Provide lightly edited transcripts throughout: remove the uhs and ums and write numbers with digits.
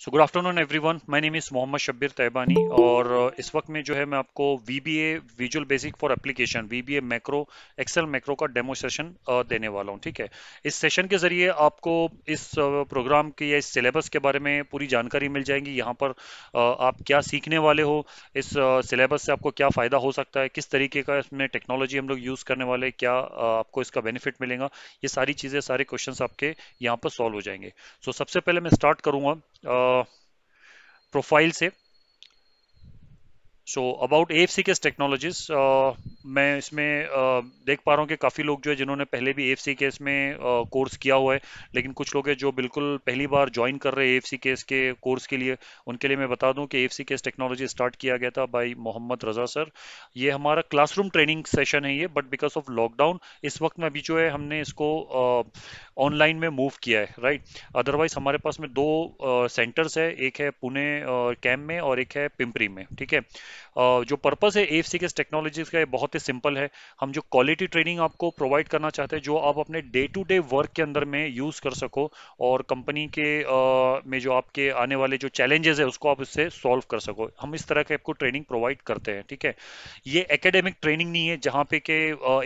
So good afternoon everyone, my name is Mohammed Shabbir Taiyabani और इस वक्त में जो है मैं आपको VBA visual basic for application VBA macro Excel macro का डेमो सेशन देने वाला हूं। ठीक है, इस सेशन के जरिए आपको इस प्रोग्राम के या इस सिलेबस के बारे में पूरी जानकारी मिल जाएगी। यहाँ पर आप क्या सीखने वाले हो, इस सिलेबस से आपको क्या फ़ायदा हो सकता है, किस तरीके का इसमें टेक्नोलॉजी हम लोग यूज़ करने वाले हैं, क्या आपको इसका बेनिफिट मिलेगा, ये सारी चीज़ें सारे क्वेश्चंस आपके यहाँ पर सॉल्व हो जाएंगे। सबसे पहले मैं स्टार्ट करूंगा प्रोफाइल से। अबाउट AFCKS टेक्नोलॉजीज, मैं इसमें देख पा रहा हूँ कि काफ़ी लोग जो है जिन्होंने पहले भी AFCKS में कोर्स किया हुआ है, लेकिन कुछ लोग हैं जो बिल्कुल पहली बार ज्वाइन कर रहे हैं AFCKS के कोर्स के लिए। उनके लिए मैं बता दूं कि AFCKS टेक्नोलॉजी स्टार्ट किया गया था बाय मोहम्मद रजा सर। ये हमारा क्लासरूम ट्रेनिंग सेशन है ये, बट बिकॉज ऑफ लॉकडाउन इस वक्त में अभी जो है हमने इसको ऑनलाइन में मूव किया है, राइट। अदरवाइज हमारे पास में दो सेंटर्स है, एक है पुणे कैंप में और एक है पिंपरी में। ठीक है, जो पर्पस है AFCKS टेक्नोलॉजीज का ये बहुत ही सिंपल है। हम जो क्वालिटी ट्रेनिंग आपको प्रोवाइड करना चाहते हैं, जो आप अपने डे टू डे वर्क के अंदर में यूज कर सको और कंपनी के में जो आपके आने वाले जो चैलेंजेस है उसको आप इससे सॉल्व कर सको, हम इस तरह के आपको ट्रेनिंग प्रोवाइड करते हैं। ठीक है, ये एकेडमिक ट्रेनिंग नहीं है जहाँ पे के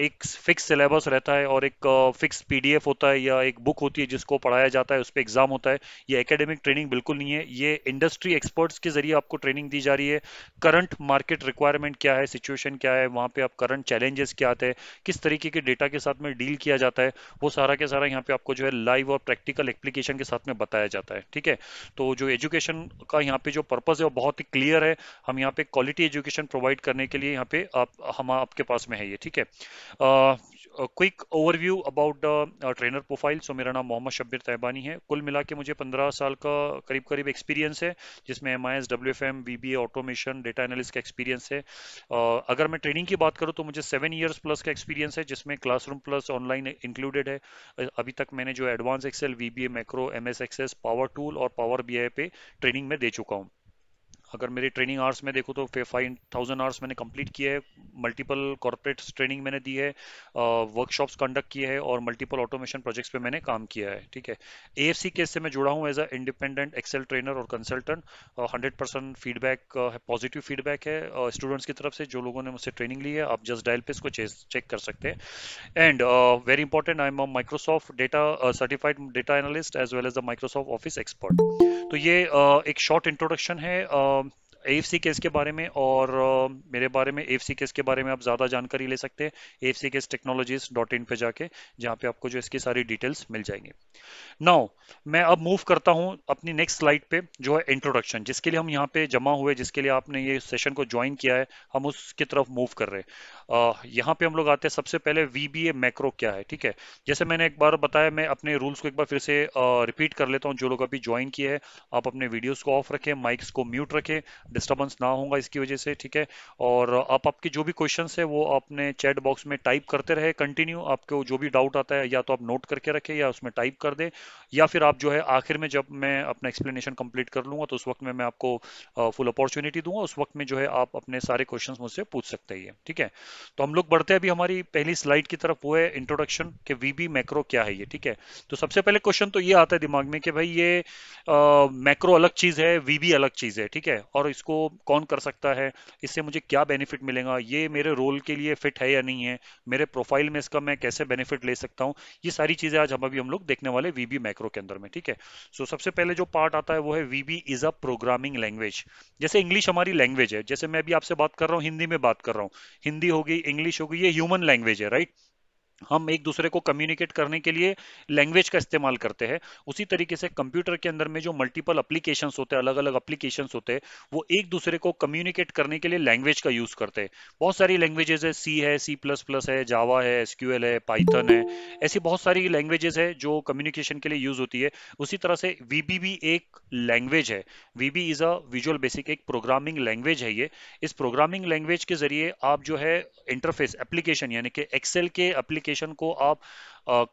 एक फिक्स सिलेबस रहता है और एक फिक्स PDF होता है या एक बुक होती है जिसको पढ़ाया जाता है, उस पर एग्जाम होता है। ये एकेडमिक ट्रेनिंग बिल्कुल नहीं है, ये इंडस्ट्री एक्सपर्ट्स के जरिए आपको ट्रेनिंग दी जा रही है। करंट मार्केट रिक्वायरमेंट क्या है, सिचुएशन क्या है, वहाँ पे आप करंट चैलेंजेस क्या आते हैं, किस तरीके के डेटा के साथ में डील किया जाता है, वो सारा के सारा यहाँ पे आपको जो है लाइव और प्रैक्टिकल एप्लीकेशन के साथ में बताया जाता है। ठीक है, तो जो एजुकेशन का यहाँ पे जो पर्पस है वो बहुत ही क्लियर है। हम यहाँ पे क्वालिटी एजुकेशन प्रोवाइड करने के लिए यहाँ पे हम आपके पास में है ये। ठीक है, quick overview about the trainer profile. मेरा नाम मोहम्मद शब्बीर तैयबानी है। कुल मिला के मुझे 15 साल का करीब करीब एक्सपीरियंस है, जिसमें MIS WFM VBA automation data analyst का एक्सपीरियंस है। अगर मैं ट्रेनिंग की बात करूं तो मुझे 7 years प्लस का एक्सपीरियंस है, जिसमें क्लासरूम प्लस ऑनलाइन इंक्लूडेड है। अभी तक मैंने जो advance Excel VBA macro MS access power tool और पावर BI पे ट्रेनिंग में दे चुका हूं। अगर मेरी ट्रेनिंग आवर्स में देखो तो 5000 आवर्स मैंने कंप्लीट किए हैं। मल्टीपल कॉर्पोरेट ट्रेनिंग मैंने दी है, वर्कशॉप्स कंडक्ट किए हैं और मल्टीपल ऑटोमेशन प्रोजेक्ट्स पे मैंने काम किया है। ठीक है, AFCKS से मैं जुड़ा हूँ as a independent Excel trainer और कंसल्टेंट। 100% फीडबैक है, पॉजिटिव फीडबैक है स्टूडेंट्स की तरफ से जो लोगों ने मुझसे ट्रेनिंग ली है। आप जस्ट डायल पे इसको चेक कर सकते हैं। And very important, I am a Microsoft data certified data analyst as well as the Microsoft office expert. तो ये एक शॉर्ट इंट्रोडक्शन है AFCKS के बारे में और मेरे बारे में। AFCKS के बारे में आप ज़्यादा जानकारी ले सकते हैं AFCKStechnologies.in पे जाके, जहाँ पे आपको जो इसकी सारी डिटेल्स मिल जाएंगी। नाउ मैं अब मूव करता हूं अपनी नेक्स्ट स्लाइड पे, जो है इंट्रोडक्शन, जिसके लिए हम यहाँ पे जमा हुए, जिसके लिए आपने ये सेशन को ज्वाइन किया है, हम उसकी तरफ मूव कर रहे हैं। यहाँ पे हम लोग आते हैं सबसे पहले VBA मैक्रो क्या है। ठीक है, जैसे मैंने एक बार बताया, मैं अपने रूल्स को एक बार फिर से रिपीट कर लेता हूँ। जो लोग अभी ज्वाइन किए हैं, आप अपने वीडियोस को ऑफ रखें, माइक्स को म्यूट रखें, डिस्टर्बेंस ना होगा इसकी वजह से। ठीक है, और आप आपके जो भी क्वेश्चंस है वो अपने चैट बॉक्स में टाइप करते रहे कंटिन्यू। आपको जो भी डाउट आता है या तो आप नोट करके रखें या उसमें टाइप कर दें, या फिर आप जो है आखिर में जब मैं अपना एक्सप्लेनेशन कंप्लीट कर लूंगा तो उस वक्त में मैं आपको फुल अपॉर्चुनिटी दूंगा, उस वक्त में जो है आप अपने सारे क्वेश्चंस मुझसे पूछ सकते हैं। ठीक है, तो हम लोग बढ़ते हैं अभी हमारी पहली स्लाइड की तरफ, वो है इंट्रोडक्शन के VB मैक्रो क्या है ये। ठीक है, तो सबसे पहले क्वेश्चन तो ये आता है दिमाग में कि भाई ये मैक्रो अलग चीज है, VB अलग चीज है। ठीक है, और इसको कौन कर सकता है, इससे मुझे क्या बेनिफिट मिलेगा, ये मेरे रोल के लिए फिट है या नहीं है, मेरे प्रोफाइल में इसका मैं कैसे बेनिफिट ले सकता हूँ, ये सारी चीजें आज हम लोग देखने वाले VB मैक्रो के अंदर में। ठीक है, सबसे पहले जो पार्ट आता है वो है VB is a programming language. जैसे इंग्लिश हमारी लैंग्वेज है, जैसे मैं अभी आपसे बात कर रहा हूँ हिंदी में बात कर रहा हूँ, हिंदी होगी, इंग्लिश होगी, ये ह्यूमन लैंग्वेज है, राइट। हम एक दूसरे को कम्युनिकेट करने के लिए लैंग्वेज का इस्तेमाल करते हैं। उसी तरीके से कंप्यूटर के अंदर में जो मल्टीपल एप्लीकेशंस होते हैं, अलग अलग एप्लीकेशंस होते हैं, वो एक दूसरे को कम्युनिकेट करने के लिए लैंग्वेज का यूज करते हैं। बहुत सारी लैंग्वेजेस है, C है, C++ है, जावा है, SQL है, पाइथन है, ऐसी बहुत सारी लैंग्वेजेस है जो कम्युनिकेशन के लिए यूज होती है। उसी तरह से VB भी एक लैंग्वेज है। VB is a visual basic, एक प्रोग्रामिंग लैंग्वेज है ये। इस प्रोग्रामिंग लैंग्वेज के जरिए आप जो है इंटरफेस एप्लीकेशन यानी कि एक्सेल के एप्लीकेशन को आप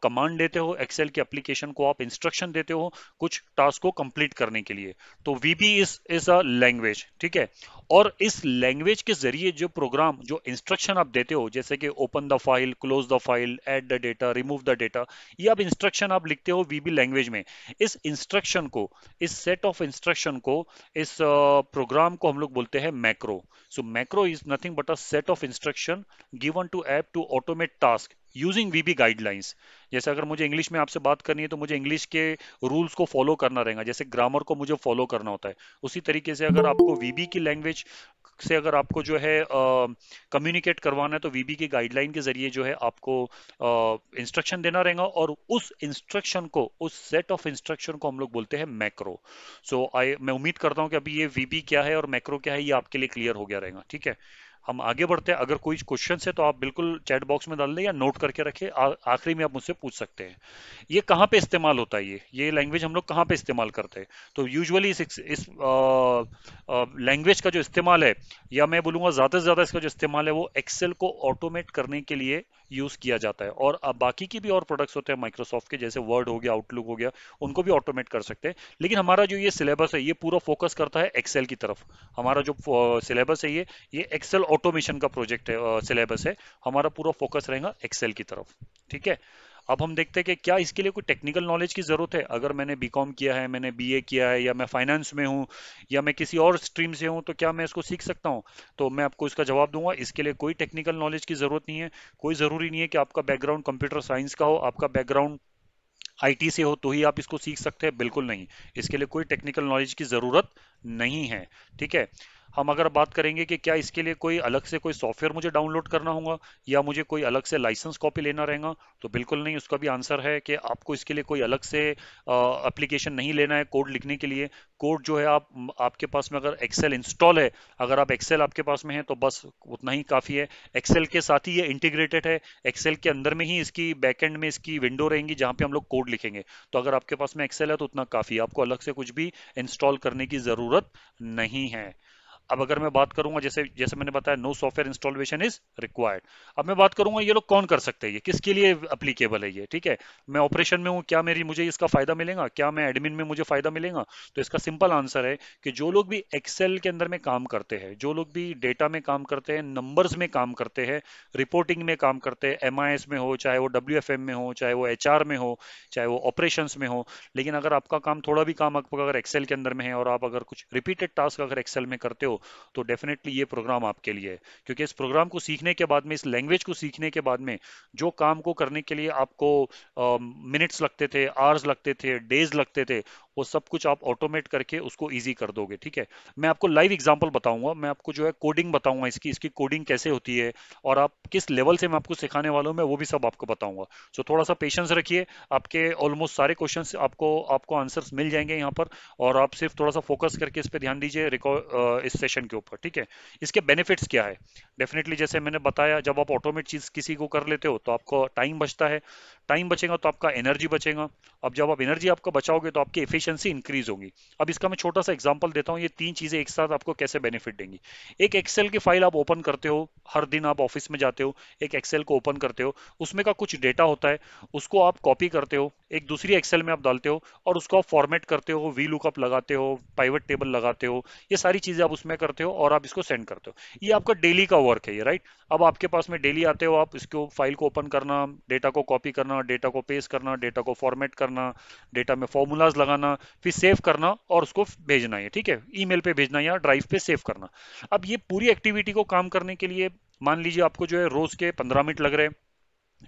कमांड देते हो, एक्सेल के एप्लीकेशन को आप इंस्ट्रक्शन देते हो कुछ टास्क को कंप्लीट करने के लिए। तो वीबी इज अ लैंग्वेज, ठीक है। और इस लैंग्वेज के जरिए जो प्रोग्राम, जो इंस्ट्रक्शन आप देते हो, जैसे कि open the file, close the file, add the data, remove the data, ये आप इंस्ट्रक्शन आप लिखते हो वीबी लैंग्वेज में। इस इंस्ट्रक्शन को, इस सेट ऑफ इंस्ट्रक्शन को, इस प्रोग्राम को हम लोग बोलते हैं macro. So macro is nothing but a set of instruction given to app to automate task using VB guidelines. जैसे अगर मुझे इंग्लिश में आपसे बात करनी है तो मुझे इंग्लिश के रूल्स को फॉलो करना रहेगा, जैसे ग्रामर को मुझे फॉलो करना होता है। उसी तरीके से अगर आपको वीबी की लैंग्वेज से अगर आपको जो है कम्युनिकेट करवाना है तो वीबी की गाइडलाइन के जरिए जो है आपको इंस्ट्रक्शन देना रहेगा, और उस इंस्ट्रक्शन को, उस सेट ऑफ इंस्ट्रक्शन को हम लोग बोलते हैं मैक्रो। सो आई मैं उम्मीद करता हूं कि अभी ये वीबी क्या है और मैक्रो क्या है ये आपके लिए क्लियर हो गया रहेगा, ठीक है। हम आगे बढ़ते हैं। अगर कोई क्वेश्चन है तो आप बिल्कुल चैट बॉक्स में डाल दें या नोट करके रखें, आखिरी में आप मुझसे पूछ सकते हैं। ये कहाँ पे इस्तेमाल होता है, ये लैंग्वेज हम लोग कहाँ पे इस्तेमाल करते हैं? तो यूजुअली इस लैंग्वेज का जो इस्तेमाल है, या मैं बोलूंगा ज्यादा से ज्यादा इसका जो इस्तेमाल है वो एक्सेल को ऑटोमेट करने के लिए यूज किया जाता है। और अब बाकी की भी और प्रोडक्ट्स होते हैं माइक्रोसॉफ्ट के, जैसे वर्ड हो गया, आउटलुक हो गया, उनको भी ऑटोमेट कर सकते हैं। लेकिन हमारा जो ये सिलेबस है ये पूरा फोकस करता है एक्सेल की तरफ। हमारा जो सिलेबस है ये एक्सेल ऑटोमेशन का प्रोजेक्ट है, सिलेबस है। हमारा पूरा फोकस रहेगा एक्सेल की तरफ, ठीक है। अब हम देखते हैं कि क्या इसके लिए कोई टेक्निकल नॉलेज की जरूरत है। अगर मैंने बीकॉम किया है, मैंने बीए किया है, या मैं फाइनेंस में हूँ, या मैं किसी और स्ट्रीम से हूँ, तो क्या मैं इसको सीख सकता हूँ? तो मैं आपको इसका जवाब दूंगा, इसके लिए कोई टेक्निकल नॉलेज की जरूरत नहीं है। कोई जरूरी नहीं है कि आपका बैकग्राउंड कंप्यूटर साइंस का हो, आपका बैकग्राउंड आईटी से हो तो ही आप इसको सीख सकते हैं, बिल्कुल नहीं। इसके लिए कोई टेक्निकल नॉलेज की जरूरत नहीं है, ठीक है। हम अगर बात करेंगे कि क्या इसके लिए कोई अलग से कोई सॉफ्टवेयर मुझे डाउनलोड करना होगा, या मुझे कोई अलग से लाइसेंस कॉपी लेना रहेगा, तो बिल्कुल नहीं। उसका भी आंसर है कि आपको इसके लिए कोई अलग से एप्लीकेशन नहीं लेना है कोड लिखने के लिए। कोड जो है आपके पास में अगर एक्सेल इंस्टॉल है, अगर आप एक्सेल आपके पास में है तो बस उतना ही काफी है। एक्सेल के साथ ही ये इंटीग्रेटेड है, एक्सेल के अंदर में ही इसकी बैकएंड में इसकी विंडो रहेंगी जहां पे हम लोग कोड लिखेंगे। तो अगर आपके पास में एक्सेल है तो उतना काफी है, आपको अलग से कुछ भी इंस्टॉल करने की जरूरत नहीं है। अब अगर मैं बात करूंगा, जैसे जैसे मैंने बताया, no software installation is required. अब मैं बात करूंगा ये लोग कौन कर सकते हैं, ये किसके लिए अप्लीकेबल है ये, ठीक है। मैं ऑपरेशन में हूं, क्या मेरी मुझे इसका फायदा मिलेगा? क्या मैं एडमिन में मुझे फायदा मिलेगा? तो इसका सिंपल आंसर है कि जो लोग भी एक्सेल के अंदर में काम करते हैं, जो लोग भी डेटा में काम करते हैं, नंबर्स में काम करते हैं, रिपोर्टिंग में काम करते हैं, एमआईएस में हो, चाहे वो डब्ल्यूएफएम में हो, चाहे वो एचआर में हो, चाहे वो ऑपरेशंस में हो। लेकिन अगर आपका काम थोड़ा भी काम आपका अगर एक्सेल के अंदर में है, और आप अगर कुछ रिपीटेड टास्क अगर एक्सेल में करते हो, तो डेफिनेटली ये प्रोग्राम आपके लिए है। क्योंकि इस प्रोग्राम को सीखने के बाद में, इस लैंग्वेज को सीखने के बाद में, जो काम को करने के लिए आपको मिनट्स लगते थे, आवर्स लगते थे, डेज लगते थे, वो सब कुछ आप ऑटोमेट करके उसको इजी कर दोगे, ठीक है। मैं आपको लाइव एग्जांपल बताऊंगा, मैं आपको जो है कोडिंग बताऊंगा, इसकी इसकी कोडिंग कैसे होती है, और आप किस लेवल से मैं आपको सिखाने वाला हूं, मैं वो भी सब आपको बताऊंगा। सो थोड़ा सा पेशेंस रखिए, आपके ऑलमोस्ट सारे क्वेश्चंस आपको आपको आंसर्स मिल जाएंगे यहाँ पर। और आप सिर्फ थोड़ा सा फोकस करके इस पे ध्यान दीजिए, रिकॉर्ड इस सेशन के ऊपर, ठीक है। इसके बेनिफिट्स क्या है? डेफिनेटली जैसे मैंने बताया, जब आप ऑटोमेट चीज किसी को कर लेते हो तो आपको टाइम बचता है, टाइम बचेगा तो आपका एनर्जी बचेगा। अब जब आप एनर्जी आपका बचाओगे तो आपकी एफिशिएंसी इंक्रीज होगी। अब इसका मैं छोटा सा एग्जांपल देता हूँ, ये तीन चीजें एक साथ आपको कैसे बेनिफिट देंगी। एक एक्सेल की फाइल आप ओपन करते हो, हर दिन आप ऑफिस में जाते हो, एक एक्सेल को ओपन करते हो, उसमें का कुछ डेटा होता है, उसको आप कॉपी करते हो, एक दूसरी एक्सेल में आप डालते हो, और उसको आप फॉर्मेट करते हो, वी लुकअप लगाते हो, पाइवट टेबल लगाते हो, ये सारी चीजें आप उसमें करते हो, और आप इसको सेंड करते हो। ये आपका डेली का वर्क है ये, राइट। अब आपके पास में डेली आते हो, आप इसको फाइल को ओपन करना, डेटा को कॉपी करना, डेटा को पेस्ट करना, डेटा को फॉर्मेट करना, डेटा में फॉर्मूलाज लगाना, फिर सेव करना और उसको भेजना है, ठीक है, ईमेल पे भेजना या ड्राइव पे सेव करना। अब ये पूरी एक्टिविटी को काम करने के लिए मान लीजिए आपको जो है रोज के 15 मिनट लग रहे हैं,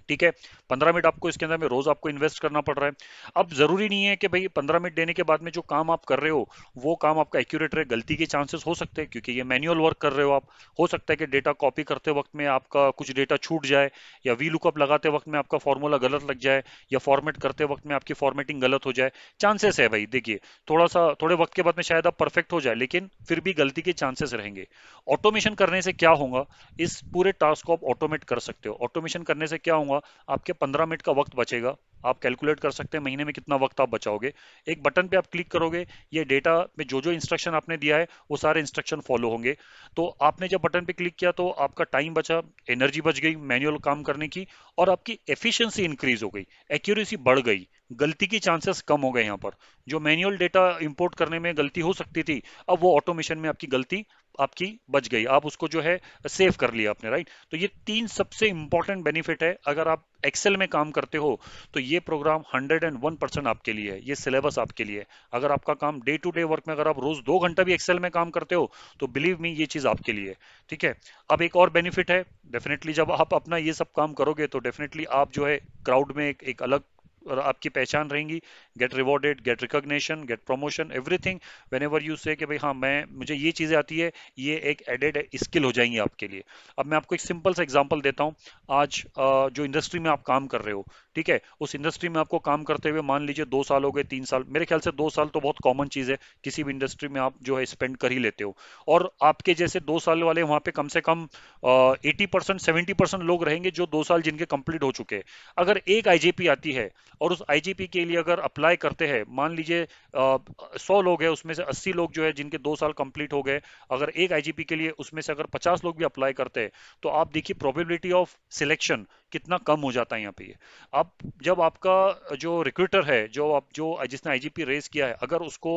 ठीक है। 15 मिनट आपको इसके अंदर में रोज आपको इन्वेस्ट करना पड़ रहा है। अब जरूरी नहीं है कि भाई 15 मिनट देने के बाद में जो काम आप कर रहे हो वो काम आपका एक्यूरेट रहे, गलती के चांसेस हो सकते हैं, क्योंकि ये मैनुअल वर्क कर रहे हो आप। हो सकता है कि डेटा कॉपी करते वक्त में आपका कुछ डेटा छूट जाए, या वी लुकअप लगाते वक्त में आपका फॉर्मूला गलत लग जाए, या फॉर्मेट करते वक्त में आपकी फॉर्मेटिंग गलत हो जाए। चांसेस है भाई, देखिए, थोड़े वक्त के बाद में शायद आप परफेक्ट हो जाए, लेकिन फिर भी गलती के चांसेस रहेंगे। ऑटोमेशन करने से क्या होगा, इस पूरे टास्क को आप ऑटोमेट कर सकते हो। ऑटोमेशन करने से क्या होगा, आपके 15 मिनट का वक्त बचेगा, आप कैलकुलेट कर सकते हैं महीने में कितना वक्त आप बचाओगे। एक बटन पे आप क्लिक करोगे, ये डेटा में जो जो इंस्ट्रक्शन आपने दिया है वो सारे इंस्ट्रक्शन फॉलो होंगे। तो आपने जब बटन पे क्लिक किया तो आपका टाइम बचा, एनर्जी बच गई मैनुअल काम करने की, और आपकी एफिशिएंसी इंक्रीज हो गई, एक्यूरेसी बढ़ गई, गलती की चांसेस कम हो गए। यहाँ पर जो मैनुअल डेटा इंपोर्ट करने में गलती हो सकती थी, अब वो ऑटोमेशन में आपकी गलती आपकी बच गई, आप उसको जो है सेव कर लिया आपने, राइट। तो ये तीन सबसे इंपॉर्टेंट बेनिफिट है अगर आप एक्सेल में काम करते हो। तो ये प्रोग्राम 101% आपके लिए है, ये सिलेबस आपके लिए है। अगर आपका काम डे टू डे वर्क में अगर आप रोज 2 घंटा भी एक्सेल में काम करते हो तो बिलीव मी ये चीज आपके लिए है। ठीक है। अब एक और बेनिफिट है, डेफिनेटली जब आप अपना ये सब काम करोगे तो डेफिनेटली आप जो है क्राउड में एक अलग और आपकी पहचान रहेंगी। Get rewarded, get recognition, get promotion, everything whenever you say कि भाई हाँ मैं मुझे ये चीजें आती है, ये एक एडेड स्किल हो जाएंगी आपके लिए। अब मैं आपको एक सिंपल सा एग्जांपल देता हूँ। आज जो इंडस्ट्री में आप काम कर रहे हो, ठीक है, उस इंडस्ट्री में आपको काम करते हुए मान लीजिए 2 साल हो गए, 3 साल, मेरे ख्याल से 2 साल तो बहुत कॉमन चीज है, किसी भी इंडस्ट्री में आप जो है स्पेंड कर ही लेते हो। और आपके जैसे 2 साल वाले वहां पे कम से कम 80% 70% लोग रहेंगे जो 2 साल जिनके कंप्लीट हो चुके हैं। अगर एक आईजीपी आती है और उस आईजीपी के लिए अगर अप्लाई करते हैं, मान लीजिए 100 लोग हैं उसमें से 80 लोग जो है जिनके 2 साल कंप्लीट हो गए, अगर एक आईजीपी के लिए उसमें से अगर 50 लोग भी अप्लाई करते हैं, तो आप देखिए प्रोबेबिलिटी ऑफ सिलेक्शन कितना कम हो जाता है यहाँ पे ये। अब जब आपका जो रिक्रूटर है, जो आप जो जिसने आईजीपी रेस किया है, अगर उसको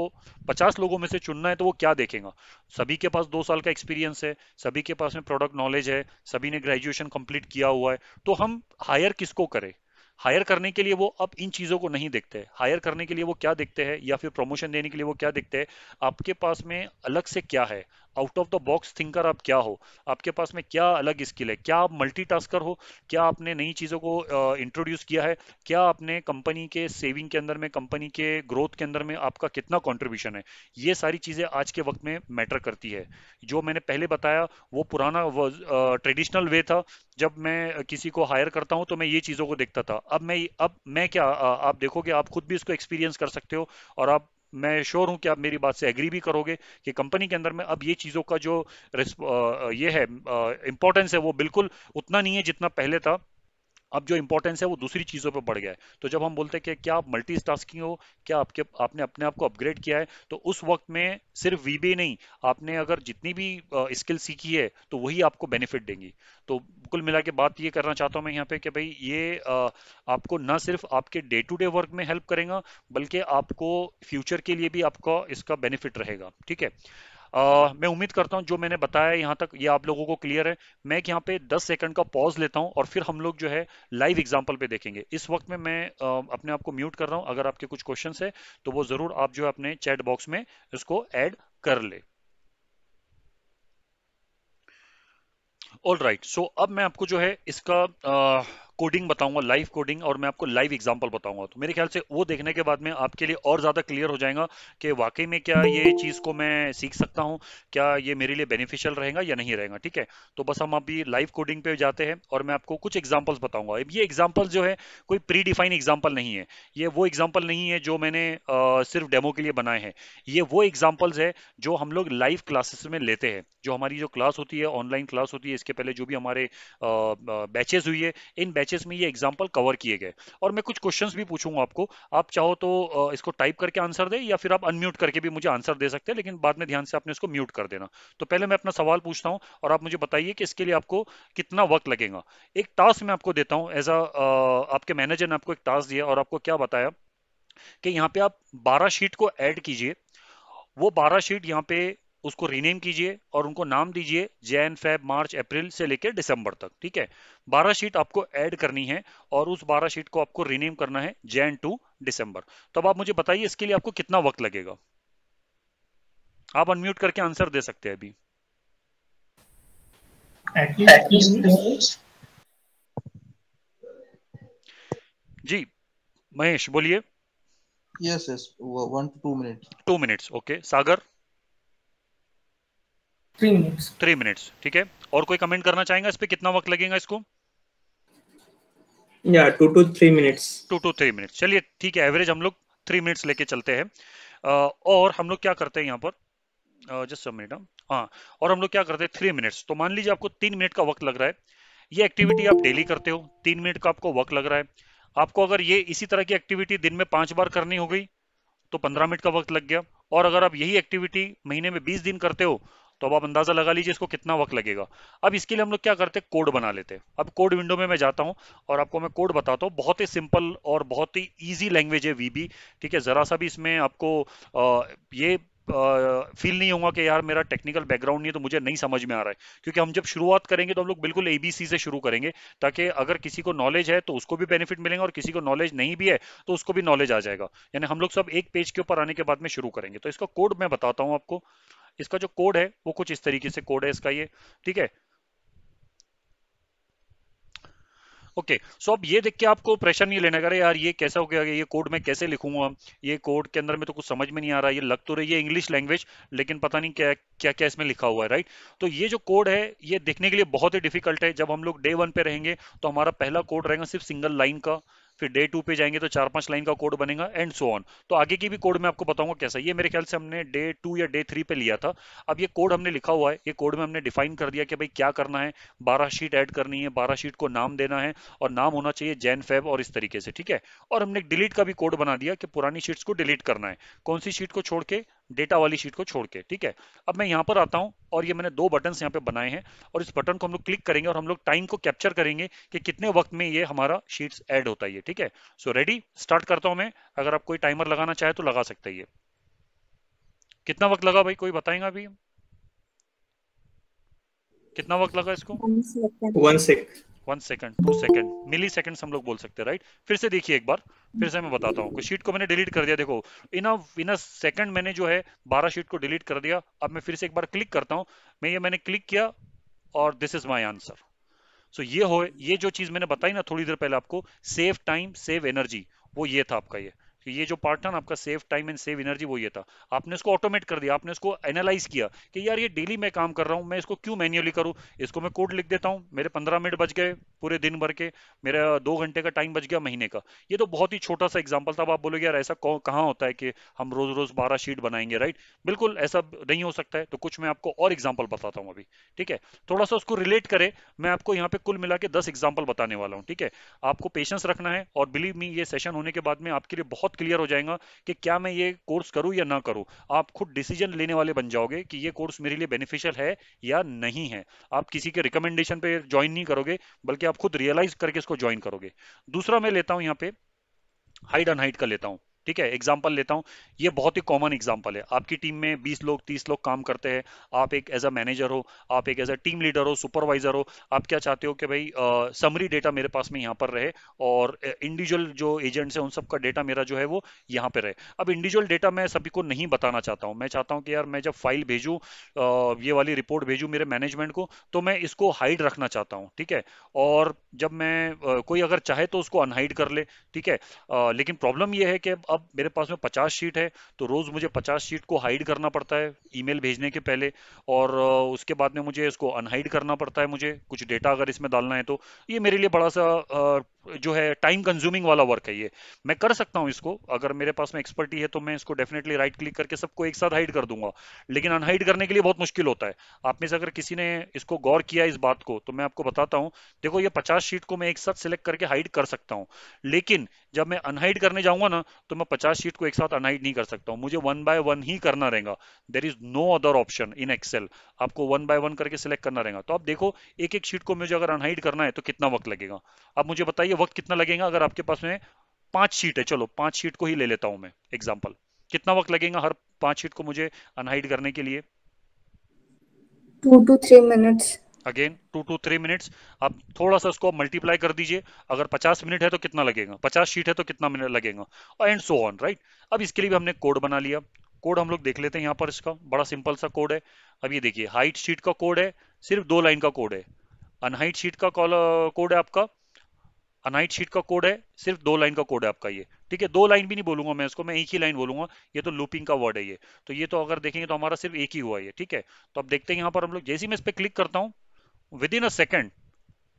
50 लोगों में से चुनना है तो वो क्या देखेगा? सभी के पास 2 साल का एक्सपीरियंस है, सभी के पास में प्रोडक्ट नॉलेज है, सभी ने ग्रेजुएशन कंप्लीट किया हुआ है। तो हम हायर किसको करें? हायर करने के लिए वो अब इन चीजों को नहीं देखते। हायर करने के लिए वो क्या देखते हैं, या फिर प्रमोशन देने के लिए वो क्या देखते हैं? आपके पास में अलग से क्या है, out of the box thinker आप क्या हो, आपके पास में क्या अलग स्किल है, क्या आप मल्टीटास्कर हो, क्या आपने नई चीजों को इंट्रोड्यूस किया है, क्या आपने कंपनी के सेविंग के अंदर में, कंपनी के ग्रोथ के अंदर में आपका कितना कंट्रीब्यूशन है। ये सारी चीजें आज के वक्त में मैटर करती है। जो मैंने पहले बताया वो पुराना ट्रेडिशनल वे था। जब मैं किसी को हायर करता हूं तो मैं ये चीजों को देखता था। अब मैं क्या, आप देखोगे, आप खुद भी इसको एक्सपीरियंस कर सकते हो। और आप, मैं श्योर हूं कि आप मेरी बात से एग्री भी करोगे कि कंपनी के अंदर में अब ये चीजों का जो ये है इंपॉर्टेंस है वो बिल्कुल उतना नहीं है जितना पहले था। अब जो इंपॉर्टेंस है वो दूसरी चीजों पे बढ़ गया है। तो जब हम बोलते हैं कि क्या आप मल्टीटास्किंग हो, क्या आपने अपने आप को अपग्रेड किया है, तो उस वक्त में सिर्फ वीबे नहीं, आपने अगर जितनी भी स्किल सीखी है तो वही आपको बेनिफिट देंगी। तो कुल मिला के बात ये करना चाहता हूँ मैं यहाँ पे कि भाई ये आपको ना सिर्फ आपके डे टू डे वर्क में हेल्प करेगा, बल्कि आपको फ्यूचर के लिए भी आपका इसका बेनिफिट रहेगा। ठीक है। मैं उम्मीद करता हूं जो मैंने बताया यहाँ तक ये आप लोगों को क्लियर है। मैं एक यहाँ पे 10 सेकंड का पॉज लेता हूं और फिर हम लोग जो है लाइव एग्जांपल पे देखेंगे। इस वक्त में मैं अपने आप को म्यूट कर रहा हूं। अगर आपके कुछ क्वेश्चंस है तो वो जरूर आप जो है अपने चैट बॉक्स में इसको ऐड कर ले। ऑल राइट, सो अब मैं आपको जो है इसका कोडिंग बताऊंगा, लाइव कोडिंग, और मैं आपको लाइव एग्जांपल बताऊंगा। तो मेरे ख्याल से वो देखने के बाद में आपके लिए और ज़्यादा क्लियर हो जाएगा कि वाकई में क्या ये चीज़ को मैं सीख सकता हूँ, क्या ये मेरे लिए बेनिफिशियल रहेगा या नहीं रहेगा। ठीक है। तो बस हम अभी लाइव कोडिंग पे जाते हैं और मैं आपको कुछ एग्जांपल्स बताऊंगा। अब ये एग्जांपल जो है कोई प्री डिफाइन एग्जांपल नहीं है, ये वो एग्जांपल नहीं है जो मैंने सिर्फ डेमो के लिए बनाए हैं। ये वो एग्जांपल्स है जो हम लोग लाइव क्लासेस में लेते हैं। जो हमारी जो क्लास होती है, ऑनलाइन क्लास होती है, इसके पहले जो भी हमारे बैचेस हुई है, इन बैचेस में ये एग्जांपल कवर किए गए। और मैं कुछ क्वेश्चंस भी पूछूंगा आपको, आप चाहो तो इसको टाइप करके आंसर दे, या फिर आप अनम्यूट करके भी मुझे आंसर दे सकते हैं, लेकिन बाद में ध्यान से आपने इसको म्यूट कर देना। तो पहले मैं अपना सवाल पूछता हूँ और आप मुझे बताइए कि इसके लिए आपको कितना वक्त लगेगा। एक टास्क मैं आपको देता हूँ एज आपके मैनेजर ने आपको एक टास्क दिया और आपको क्या बताया कि यहाँ पे आप 12 शीट को ऐड कीजिए। वो 12 शीट यहाँ पे उसको रीनेम कीजिए और उनको नाम दीजिए जैन फेब मार्च अप्रैल से लेकर दिसंबर तक। ठीक है। 12 शीट आपको ऐड करनी है और उस 12 शीट को आपको रीनेम करना है जैन टू दिसंबर। तो अब आप मुझे बताइए इसके लिए आपको कितना वक्त लगेगा। आप अनम्यूट करके आंसर दे सकते हैं अभी। At least 3 minutes. जी, महेश बोलिए। Yes, yes, 1 to 2 minutes. 2 minutes, okay. Sagar? 3 minutes. 3 minutes, ठीक है। और कोई कमेंट करना चाहेगा इस पे कितना वक्त लगेगा इसको? Yeah, 2 to 3 minutes. 2 to 3 minutes, चलिए ठीक है, एवरेज हम लोग 3 मिनट्स लेके चलते हैं। और हम लोग क्या करते हैं यहाँ पर, जस्ट अ मिनट। हाँ, और हम लोग क्या करते हैं, 3 मिनट्स, तो मान लीजिए आपको 3 मिनट का वक्त लग रहा है। ये एक्टिविटी आप डेली करते हो, 3 मिनट का आपको वक्त लग रहा है। आपको अगर ये इसी तरह की एक्टिविटी दिन में 5 बार करनी हो गई तो 15 मिनट का वक्त लग गया। और अगर आप यही एक्टिविटी महीने में 20 दिन करते हो तो अब आप अंदाजा लगा लीजिए इसको कितना वक्त लगेगा। अब इसके लिए हम लोग क्या करते हैं, कोड बना लेते हैं। अब कोड विंडो में मैं जाता हूं और आपको मैं कोड बताता हूं। बहुत ही सिंपल और बहुत ही इजी लैंग्वेज है वीबी। ठीक है, जरा सा भी इसमें आपको ये फील नहीं होगा कि यार मेरा टेक्निकल बैकग्राउंड नहीं है तो मुझे नहीं समझ में आ रहा है, क्योंकि हम जब शुरुआत करेंगे तो हम लोग बिल्कुल एबीसी से शुरू करेंगे, ताकि अगर किसी को नॉलेज है तो उसको भी बेनिफिट मिलेगा और किसी को नॉलेज नहीं भी है तो उसको भी नॉलेज आ जाएगा। यानी हम लोग सब एक पेज के ऊपर आने के बाद में शुरू करेंगे। तो इसका कोड मैं बताता हूं आपको। इसका जो कोड है वो कुछ इस तरीके से कोड है इसका ये। ठीक है, ओके। सो अब ये देख के आपको प्रेशर नहीं लेना, अरे यार ये कैसा हो गया, ये कोड मैं कैसे लिखूंगा, ये कोड के अंदर में तो कुछ समझ में नहीं आ रहा, ये लग तो रही है इंग्लिश लैंग्वेज लेकिन पता नहीं क्या क्या क्या इसमें लिखा हुआ है, राइट। तो ये जो कोड है ये देखने के लिए बहुत ही डिफिकल्ट है। जब हम लोग डे 1 पे रहेंगे तो हमारा पहला कोड रहेगा सिर्फ सिंगल लाइन का, फिर डे 2 पे जाएंगे तो 4-5 लाइन का कोड बनेगा एंड सो ऑन। तो आगे की भी कोड मैं आपको बताऊंगा कैसा। ये मेरे ख्याल से हमने डे 2 या डे 3 पे लिया था। अब ये कोड हमने लिखा हुआ है, ये कोड में हमने डिफाइन कर दिया कि भाई क्या करना है। 12 शीट ऐड करनी है, 12 शीट को नाम देना है और नाम होना चाहिए जैन फेब और इस तरीके से। ठीक है, और हमने डिलीट का भी कोड बना दिया कि पुरानी शीट्स को डिलीट करना है, कौन सी शीट को छोड़ के, डेटा वाली शीट को छोड़ के। ठीक है, अब मैं यहाँ पर आता हूँ और ये मैंने 2 बटन्स यहाँ पे बनाए हैं और इस बटन को हम लोग क्लिक करेंगे और हम लोग टाइम को कैप्चर करेंगे कि कितने वक्त में ये हमारा शीट्स ऐड होता है। ठीक है, सो रेडी, स्टार्ट करता हूं मैं। अगर आप कोई टाइमर लगाना चाहे तो लगा सकते हैं। ये कितना वक्त लगा भाई, कोई बताएगा अभी, कितना वक्त लगा इसको? 1 second. 1 sec. 1 सेकंड, 2 सेकंड, मिली सेकंड्स हम लोग बोल सकते हैं, राइट। फिर से देखिए एक बार, फिर से मैं बताता हूँ। शीट को मैंने डिलीट कर दिया, देखो इन अ सेकंड मैंने जो है 12 शीट को डिलीट कर दिया। अब मैं फिर से एक बार क्लिक करता हूँ, मैंने क्लिक किया और दिस इज माई आंसर। सो ये जो चीज मैंने बताई ना थोड़ी देर पहले आपको, सेव टाइम सेव एनर्जी, वो ये था आपका ये। तो ये जो पार्ट था ना आपका, save time and save energy, वो ये था। आपने इसको ऑटोमेट कर दिया, आपने इसको एनालाइज किया कि यार ये डेली मैं काम कर रहा हूं, मैं इसको क्यों मैन्युअली करूं। इसको मैं कोड लिख देता हूं, मेरे 15 मिनट बच गए पूरे दिन भर के, मेरा 2 घंटे का टाइम बच गया महीने का। ये तो बहुत ही छोटा सा एग्जाम्पल था। अब आप बोलोगे यार ऐसा कहाँ होता है कि हम रोज रोज 12 शीट बनाएंगे, राइट। बिल्कुल ऐसा नहीं हो सकता है। तो कुछ मैं आपको और एग्जाम्पल बताता हूँ अभी। ठीक है, थोड़ा सा उसको रिलेट करे। मैं आपको यहाँ पे कुल मिला के 10 एग्जाम्पल बताने वाला हूँ। ठीक है, आपको पेशेंस रखना है और बिलीव मी ये सेशन होने के बाद में आपके लिए बहुत क्लियर हो जाएगा कि क्या मैं ये कोर्स करूँ या ना करूँ। आप खुद डिसीजन लेने वाले बन जाओगे कि ये कोर्स मेरे लिए बेनिफिशियल है या नहीं है। आप किसी के रिकमेंडेशन पे ज्वाइन नहीं करोगे, बल्कि आप खुद रियलाइज करके इसको ज्वाइन करोगे। दूसरा मैं लेता हूँ यहाँ पे हाइड अनहाइड का लेता हूं। ठीक है, एग्जाम्पल लेता हूं। ये बहुत ही कॉमन एग्जाम्पल है। आपकी टीम में 20 लोग 30 लोग काम करते हैं। आप एक एज अ मैनेजर हो, आप एक एज अ टीम लीडर हो, सुपरवाइजर हो। आप क्या चाहते हो कि भाई समरी डेटा मेरे पास में यहाँ पर रहे और इंडिविजुअल जो एजेंट्स हैं उन सबका डेटा मेरा जो है वो यहाँ पे रहे। अब इंडिविजुअल डेटा मैं सभी को नहीं बताना चाहता हूँ। मैं चाहता हूँ कि यार मैं जब फाइल भेजूँ, ये वाली रिपोर्ट भेजूँ मेरे मैनेजमेंट को, तो मैं इसको हाइड रखना चाहता हूँ। ठीक है, और जब मैं कोई अगर चाहे तो उसको अनहाइड कर ले। ठीक है, लेकिन प्रॉब्लम यह है कि अब मेरे पास में 50 शीट है, तो रोज मुझे 50 शीट को हाइड करना पड़ता है ईमेल भेजने के पहले, और उसके बाद में मुझे इसको अनहाइड करना पड़ता है। मुझे कुछ डेटा अगर इसमें डालना है तो ये मेरे लिए बड़ा सा जो है टाइम कंज्यूमिंग वाला वर्क है। ये मैं कर सकता हूँ इसको, अगर मेरे पास में एक्सपर्टी है तो मैं इसको डेफिनेटली राइट क्लिक करके सबको एक साथ हाइड कर दूंगा, लेकिन अनहाइड करने के लिए बहुत मुश्किल होता है। आप में से अगर किसी ने इसको गौर किया इस बात को तो मैं आपको बताता हूँ। देखो ये 50 शीट को मैं एक साथ सिलेक्ट करके हाइड कर सकता हूँ, लेकिन जब मैं अनहाइड करने जाऊंगा ना तो मैं 50 शीट को एक साथ अनहाइड नहीं कर सकता हूं। मुझे 1 बाय 1 ही करना रहेगा। There is no other option in Excel. आपको 1 बाय 1 करके सिलेक्ट करना रहेगा। तो आप देखो एक एक शीट को मुझे अगर अनहाइड करना है तो कितना वक्त लगेगा। अब मुझे बताइए वक्त कितना लगेगा अगर आपके पास में 5 शीट है। चलो 5 शीट को ही ले लेता हूं मैं एग्जाम्पल। कितना वक्त लगेगा हर 5 शीट को मुझे अनहाइड करने के लिए? 2 to 3 minutes. Again 2 to 3 minutes. आप थोड़ा सा उसको मल्टीप्लाई कर दीजिए। अगर 50 मिनट है तो कितना लगेगा, 50 शीट है तो कितना मिनट लगेगा, और एंड सो ऑन, राइट। अब इसके लिए भी हमने कोड बना लिया। कोड हम लोग देख लेते हैं यहाँ पर। इसका बड़ा सिंपल सा कोड है। अब ये देखिए हाइट शीट का कोड है, सिर्फ 2 लाइन का कोड है। अनहाइट शीट का कोड है आपका, अनहाइट शीट का कोड है, सिर्फ 2 लाइन का कोड है आपका ये। ठीक है, 2 लाइन भी नहीं बोलूंगा मैं इसको, मैं एक ही लाइन बोलूंगा। ये तो लूपिंग का वर्ड है ये। तो ये तो अगर देखेंगे तो हमारा सिर्फ एक ही हुआ ये। ठीक है, तो अब देखते हैं यहाँ पर हम लोग, जैसे ही मैं इस पर क्लिक करता हूँ with in a second,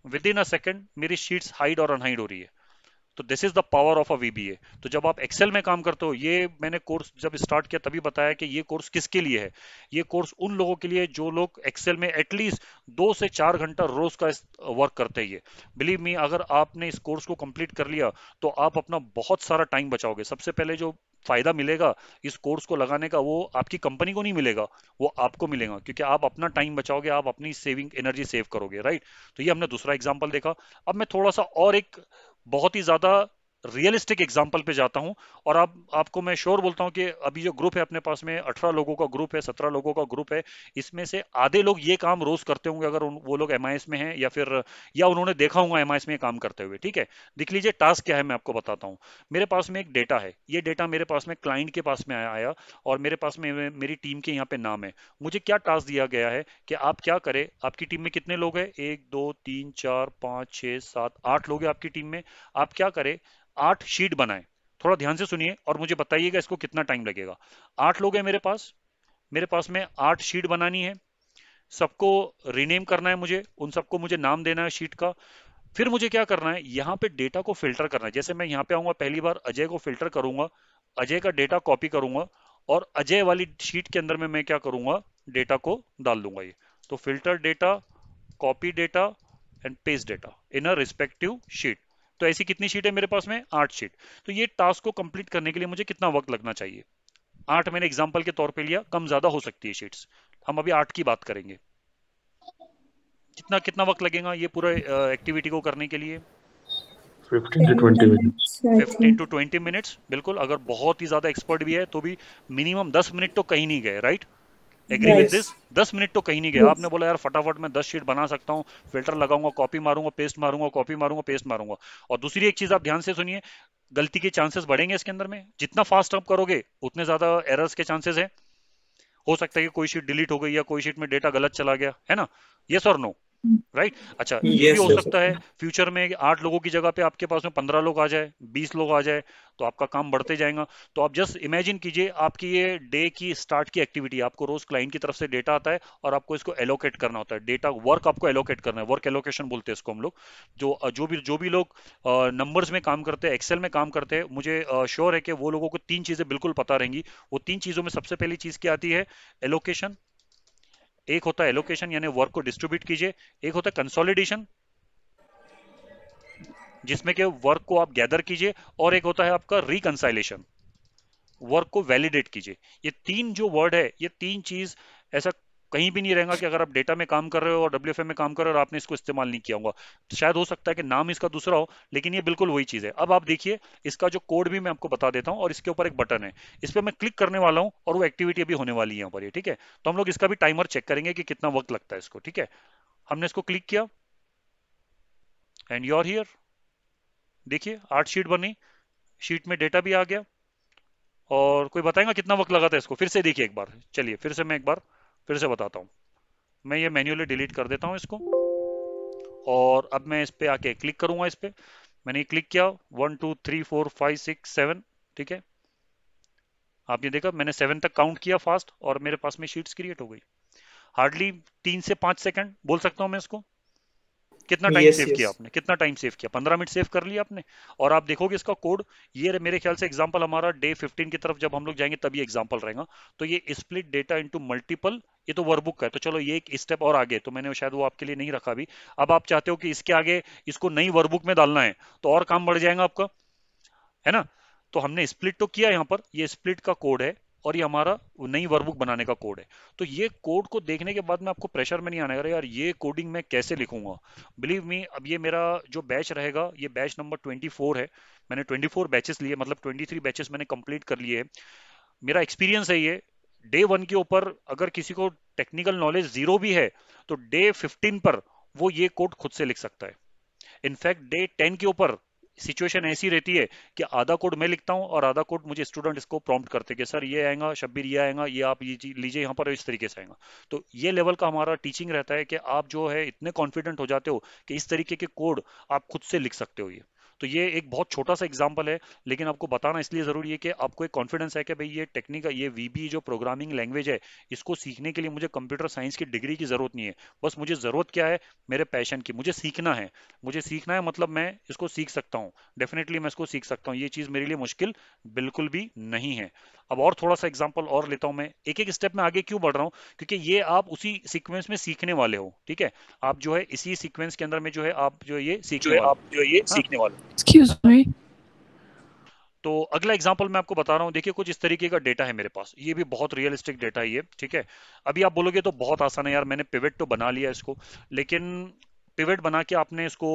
with in a second मेरी शीट्स हाइड और अनहाइड हो रही है। तो this is the power of a VBA. तो जब आप एक्सेल में काम करते हो, ये मैंने कोर्स जब स्टार्ट किया तभी बताया कि ये कोर्स किसके लिए है। ये कोर्स उन लोगों के लिए जो लोग एक्सेल में एटलीस्ट 2 से 4 घंटा रोज का वर्क करते ही है। बिलीव मी, अगर आपने इस कोर्स को कंप्लीट कर लिया तो आप अपना बहुत सारा टाइम बचाओगे। सबसे पहले जो फायदा मिलेगा इस कोर्स को लगाने का, वो आपकी कंपनी को नहीं मिलेगा, वो आपको मिलेगा, क्योंकि आप अपना टाइम बचाओगे, आप अपनी सेविंग एनर्जी सेव करोगे, राइट। तो ये हमने दूसरा एग्जांपल देखा। अब मैं थोड़ा सा और एक बहुत ही ज्यादा रियलिस्टिक एग्जाम्पल पे जाता हूं। और आप आपको मैं श्योर बोलता हूं कि अभी जो ग्रुप है अपने पास में 18 लोगों का ग्रुप है, 17 लोगों का ग्रुप है, इसमें से आधे लोग ये काम रोज करते होंगे, अगर वो लोग एमआईएस में हैं, या उन्होंने देखा होगा एमआईएस में ये काम करते हुए। ठीक है, देख लीजिए टास्क क्या है, मैं आपको बताता हूँ। मेरे पास में एक डेटा है, ये डेटा मेरे पास में क्लाइंट के पास में आया, और मेरे पास में मेरी टीम के यहाँ पे नाम है। मुझे क्या टास्क दिया गया है कि आप क्या करें, आपकी टीम में कितने लोग हैं, 1 2 3 4 5 6 7 8 लोग हैं आपकी टीम में। आप क्या करें, 8 शीट बनाएं। थोड़ा ध्यान से सुनिए और मुझे बताइएगा इसको कितना टाइम लगेगा। 8 लोग हैं मेरे पास में 8 शीट बनानी है, सबको रीनेम करना है, मुझे उन सबको मुझे नाम देना है शीट का। फिर मुझे क्या करना है, यहाँ पे डेटा को फिल्टर करना है। जैसे मैं यहाँ पे आऊंगा, पहली बार अजय को फिल्टर करूंगा, अजय का डेटा कॉपी करूंगा, और अजय वाली शीट के अंदर में मैं क्या करूंगा, डेटा को डाल दूंगा। ये तो filter data, copy data and paste data in a respective sheet. तो ऐसी कितनी शीट है मेरे पास में, 8 शीट। तो ये टास्क को कंप्लीट करने के लिए मुझे कितना वक्त लगना चाहिए, 8 मैंने एग्जांपल के तौर पे लिया, कम ज्यादा हो सकती है शीट्स। हम अभी 8 की बात करेंगे। कितना कितना वक्त लगेगा ये पूरे एक्टिविटी को करने के लिए? 15 to 20 minutes. 15 to 20 मिनट्स, बिल्कुल। अगर बहुत ही ज्यादा एक्सपर्ट भी है तो भी मिनिमम 10 मिनट तो कहीं नहीं गए, right. Agree with this? Yes. 10 minute तो कहीं नहीं गया। आपने Yes. बोला यार फटाफट मैं 10 शीट बना सकता हूँ, फिल्टर लगाऊंगा, कॉपी मारूंगा, पेस्ट मारूंगा, कॉपी मारूंगा, पेस्ट मारूंगा। और दूसरी एक चीज आप ध्यान से सुनिए, गलती के चांसेस बढ़ेंगे इसके अंदर में। जितना फास्ट आप करोगे उतने ज्यादा एरर्स के चांसेस है। हो सकता है कि कोई शीट डिलीट हो गई, या कोई शीट में डेटा गलत चला गया, है ना। यस और नो, राइट। अच्छा, ये भी Yes, हो yes. सकता है फ्यूचर में 8 लोगों की जगह पे आपके पास में 15 लोग आ जाए, 20 लोग आ जाए, तो आपका काम बढ़ते जाएगा। तो आप जस्ट इमेजिन कीजिए, आपकी ये डे की स्टार्ट की एक्टिविटी, आपको रोज क्लाइंट की तरफ से डेटा आता है और आपको इसको एलोकेट करना होता है। डेटा वर्क आपको एलोकेट करना है, वर्क एलोकेशन बोलते हैं इसको हम लोग। जो भी लोग नंबर्स में काम करते हैं, एक्सेल में काम करते हैं, मुझे श्योर है कि वो लोगों को 3 चीजें बिल्कुल पता रहेंगी। वो 3 चीजों में सबसे पहली चीज क्या आती है, एलोकेशन। एक होता है एलोकेशन यानी वर्क को डिस्ट्रीब्यूट कीजिए, एक होता है कंसोलिडेशन जिसमें कि वर्क को आप गैदर कीजिए, और एक होता है आपका रिकंसाइलेशन, वर्क को वैलिडेट कीजिए। ये 3 जो वर्ड है, ये 3 चीज ऐसा कहीं भी नहीं रहेगा कि अगर आप डेटा में काम कर रहे हो और डब्ल्यूएफएम में काम कर रहे हो और आपने इसको इस्तेमाल नहीं किया होगा। शायद हो सकता है कि नाम इसका दूसरा हो, लेकिन ये बिल्कुल वही चीज है। अब आप देखिए, इसका जो कोड भी मैं आपको बता देता हूँ, और इसके ऊपर एक बटन है, इस पर मैं क्लिक करने वाला हूँ और वो एक्टिविटी अभी होने वाली है यहाँ पर, ये ठीक है। तो हम लोग इसका भी टाइमर चेक करेंगे कि कितना वक्त लगता है इसको, ठीक है। हमने इसको क्लिक किया एंड यू आर हियर। देखिए 8 शीट बनी, शीट में डेटा भी आ गया। और कोई बताएगा कितना वक्त लगा था इसको? फिर से देखिए एक बार, चलिए फिर से मैं एक बार फिर से बताता हूँ। मैं ये मैन्युअली डिलीट कर देता हूँ इसको, और अब मैं इस पे आके क्लिक करूंगा। इस पे मैंने क्लिक किया, 1 2 3 4 5 6 7, ठीक है। आपने देखा मैंने 7 तक काउंट किया फास्ट, और मेरे पास में शीट्स क्रिएट हो गई। हार्डली 3 से 5 सेकंड बोल सकता हूँ मैं इसको। कितना टाइम Yes, सेव किया yes. आपने, कितना टाइम सेव किया? 15 मिनट सेव कर लिया आपने। और आप देखोगे इसका कोड, ये मेरे ख्याल से एग्जांपल हमारा डे 15 की तरफ जब हम लोग जाएंगे तब ये एग्जांपल रहेगा। तो ये स्प्लिट डेटा इनटू मल्टीपल, ये तो वर्कबुक का है, तो चलो ये एक स्टेप और आगे, तो मैंने शायद वो आपके लिए नहीं रखा अभी। अब आप चाहते हो कि इसके आगे इसको नई वर्कबुक में डालना है, तो और काम बढ़ जाएगा आपका, है ना। तो हमने स्प्लिट तो किया यहाँ पर, ये स्प्लिट का कोड है, और ये हमारा नई वर्कबुक बनाने का कोड है। तो ये कोड को देखने के बाद में आपको प्रेशर में नहीं आने, अरे यार ये कोडिंग मैं कैसे लिखूंगा। बिलीव मी, अब ये मेरा जो बैच रहेगा, ये बैच नंबर 24 है। मैंने 24 बैचेस लिए, मतलब 23 बैचेस मैंने कंप्लीट कर लिए हैं। मेरा एक्सपीरियंस है ये, डे 1 के ऊपर अगर किसी को टेक्निकल नॉलेज जीरो भी है, तो डे 15 पर वो ये कोड खुद से लिख सकता है। इनफैक्ट डे 10 के ऊपर सिचुएशन ऐसी रहती है कि आधा कोड मैं लिखता हूं और आधा कोड मुझे स्टूडेंट इसको प्रॉम्प्ट करते कि सर ये आएगा, शब्बीर ये आएगा, ये आप ये लीजिए यहाँ पर, इस तरीके से आएगा। तो ये लेवल का हमारा टीचिंग रहता है कि आप जो है इतने कॉन्फिडेंट हो जाते हो कि इस तरीके के कोड आप खुद से लिख सकते हो ये। तो ये एक बहुत छोटा सा एग्जांपल है, लेकिन आपको बताना इसलिए जरूरी है कि आपको एक कॉन्फिडेंस है कि भाई ये टेक्निकल, ये वीबी जो प्रोग्रामिंग लैंग्वेज है, इसको सीखने के लिए मुझे कंप्यूटर साइंस की डिग्री की जरूरत नहीं है। बस मुझे जरूरत क्या है, मेरे पैशन की, मुझे सीखना है। मुझे सीखना है मतलब मैं इसको सीख सकता हूँ, डेफिनेटली मैं इसको सीख सकता हूँ, ये चीज मेरे लिए मुश्किल बिल्कुल भी नहीं है। अब और थोड़ा सा एग्जांपल और लेता हूं मैं, एक एक स्टेप में आगे क्यों बढ़ रहा हूँ, क्योंकि ये आप उसी सीक्वेंस में सीखने वाले हो, ठीक है। आप जो है इसी सीक्वेंस के अंदर में जो है आप जो है ये सीखने वाले हो, हाँ। Excuse me. तो अगला एग्जांपल मैं आपको बता रहा हूँ, देखिए कुछ इस तरीके का डेटा है मेरे पास, ये भी बहुत रियलिस्टिक डेटा है ये, ठीक है। अभी आप बोलोगे तो बहुत आसान है यार, मैंने पिवट तो बना लिया इसको, लेकिन पिवट बना के आपने इसको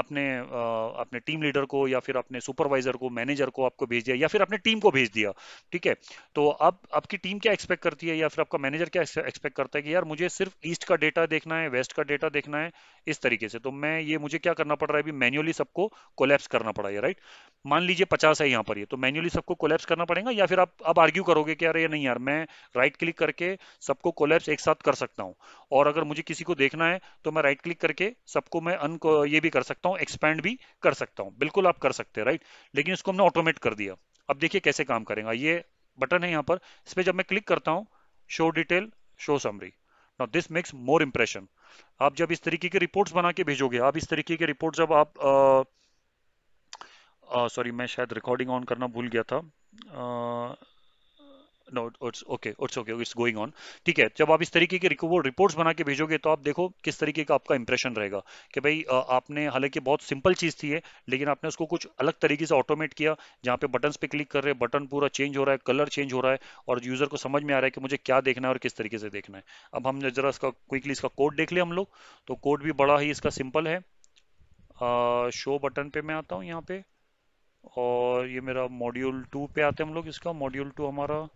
अपने टीम लीडर को या फिर अपने सुपरवाइजर को, मैनेजर को आपको भेज दिया, या फिर अपने टीम को भेज दिया, ठीक है। तो अब आपकी टीम क्या एक्सपेक्ट करती है, या फिर आपका मैनेजर क्या एक्सपेक्ट करता है कि यार मुझे सिर्फ ईस्ट का डेटा देखना है, वेस्ट का डेटा देखना है, इस तरीके से। तो मैं ये मुझे क्या करना पड़ रहा है अभी, मैन्युअली सबको कोलैप्स करना पड़ा है, राइट। मान लीजिए 50 है यहाँ पर, ये तो मैन्युअली सबको कोलैप्स करना पड़ेगा, या फिर आप अब आर्ग्यू करोगे कि यार ये नहीं यार, मैं राइट क्लिक करके सबको कोलैप्स एक साथ कर सकता हूँ, और अगर मुझे किसी को देखना है तो मैं राइट क्लिक करके सबको मैं ये भी कर सकता हूँ, एक्सपैंड भी कर सकता हूँ, बिल्कुल आप कर सकते हैं, राइट। लेकिन इसको हमने ऑटोमेट कर दिया। अब देखिए कैसे काम करेगा, ये बटन है यहाँ पर, इस पर जब मैं क्लिक करता हूँ, show detail, show summary, now this makes more impression. आप जब इस तरीके की रिपोर्ट्स बना के भेजोगे, आप इस तरीके की रिपोर्ट जब आप सॉरी मैं शायद रिकॉर्डिंग ऑन करना भूल गया था, no it's okay, it's going on, ठीक है। जब आप इस तरीके की रिपोर्ट्स बना के भेजोगे तो आप देखो किस तरीके का आपका इंप्रेशन रहेगा, कि भाई आपने, हालांकि बहुत सिंपल चीज थी ये, लेकिन आपने उसको कुछ अलग तरीके से ऑटोमेट किया, जहाँ पे बटन्स पे क्लिक कर रहे हैं, बटन पूरा चेंज हो रहा है, कलर चेंज हो रहा है, और यूजर को समझ में आ रहा है कि मुझे क्या देखना है और किस तरीके से देखना है। अब हम जरा इसका क्विकली इसका कोड देख ले हम लोग, तो कोड भी बड़ा ही इसका सिंपल है। शो बटन पे मैं आता हूँ यहाँ पे, और ये मेरा मॉड्यूल 2 पे आते हैं हम लोग, इसका मॉड्यूल 2 हमारा,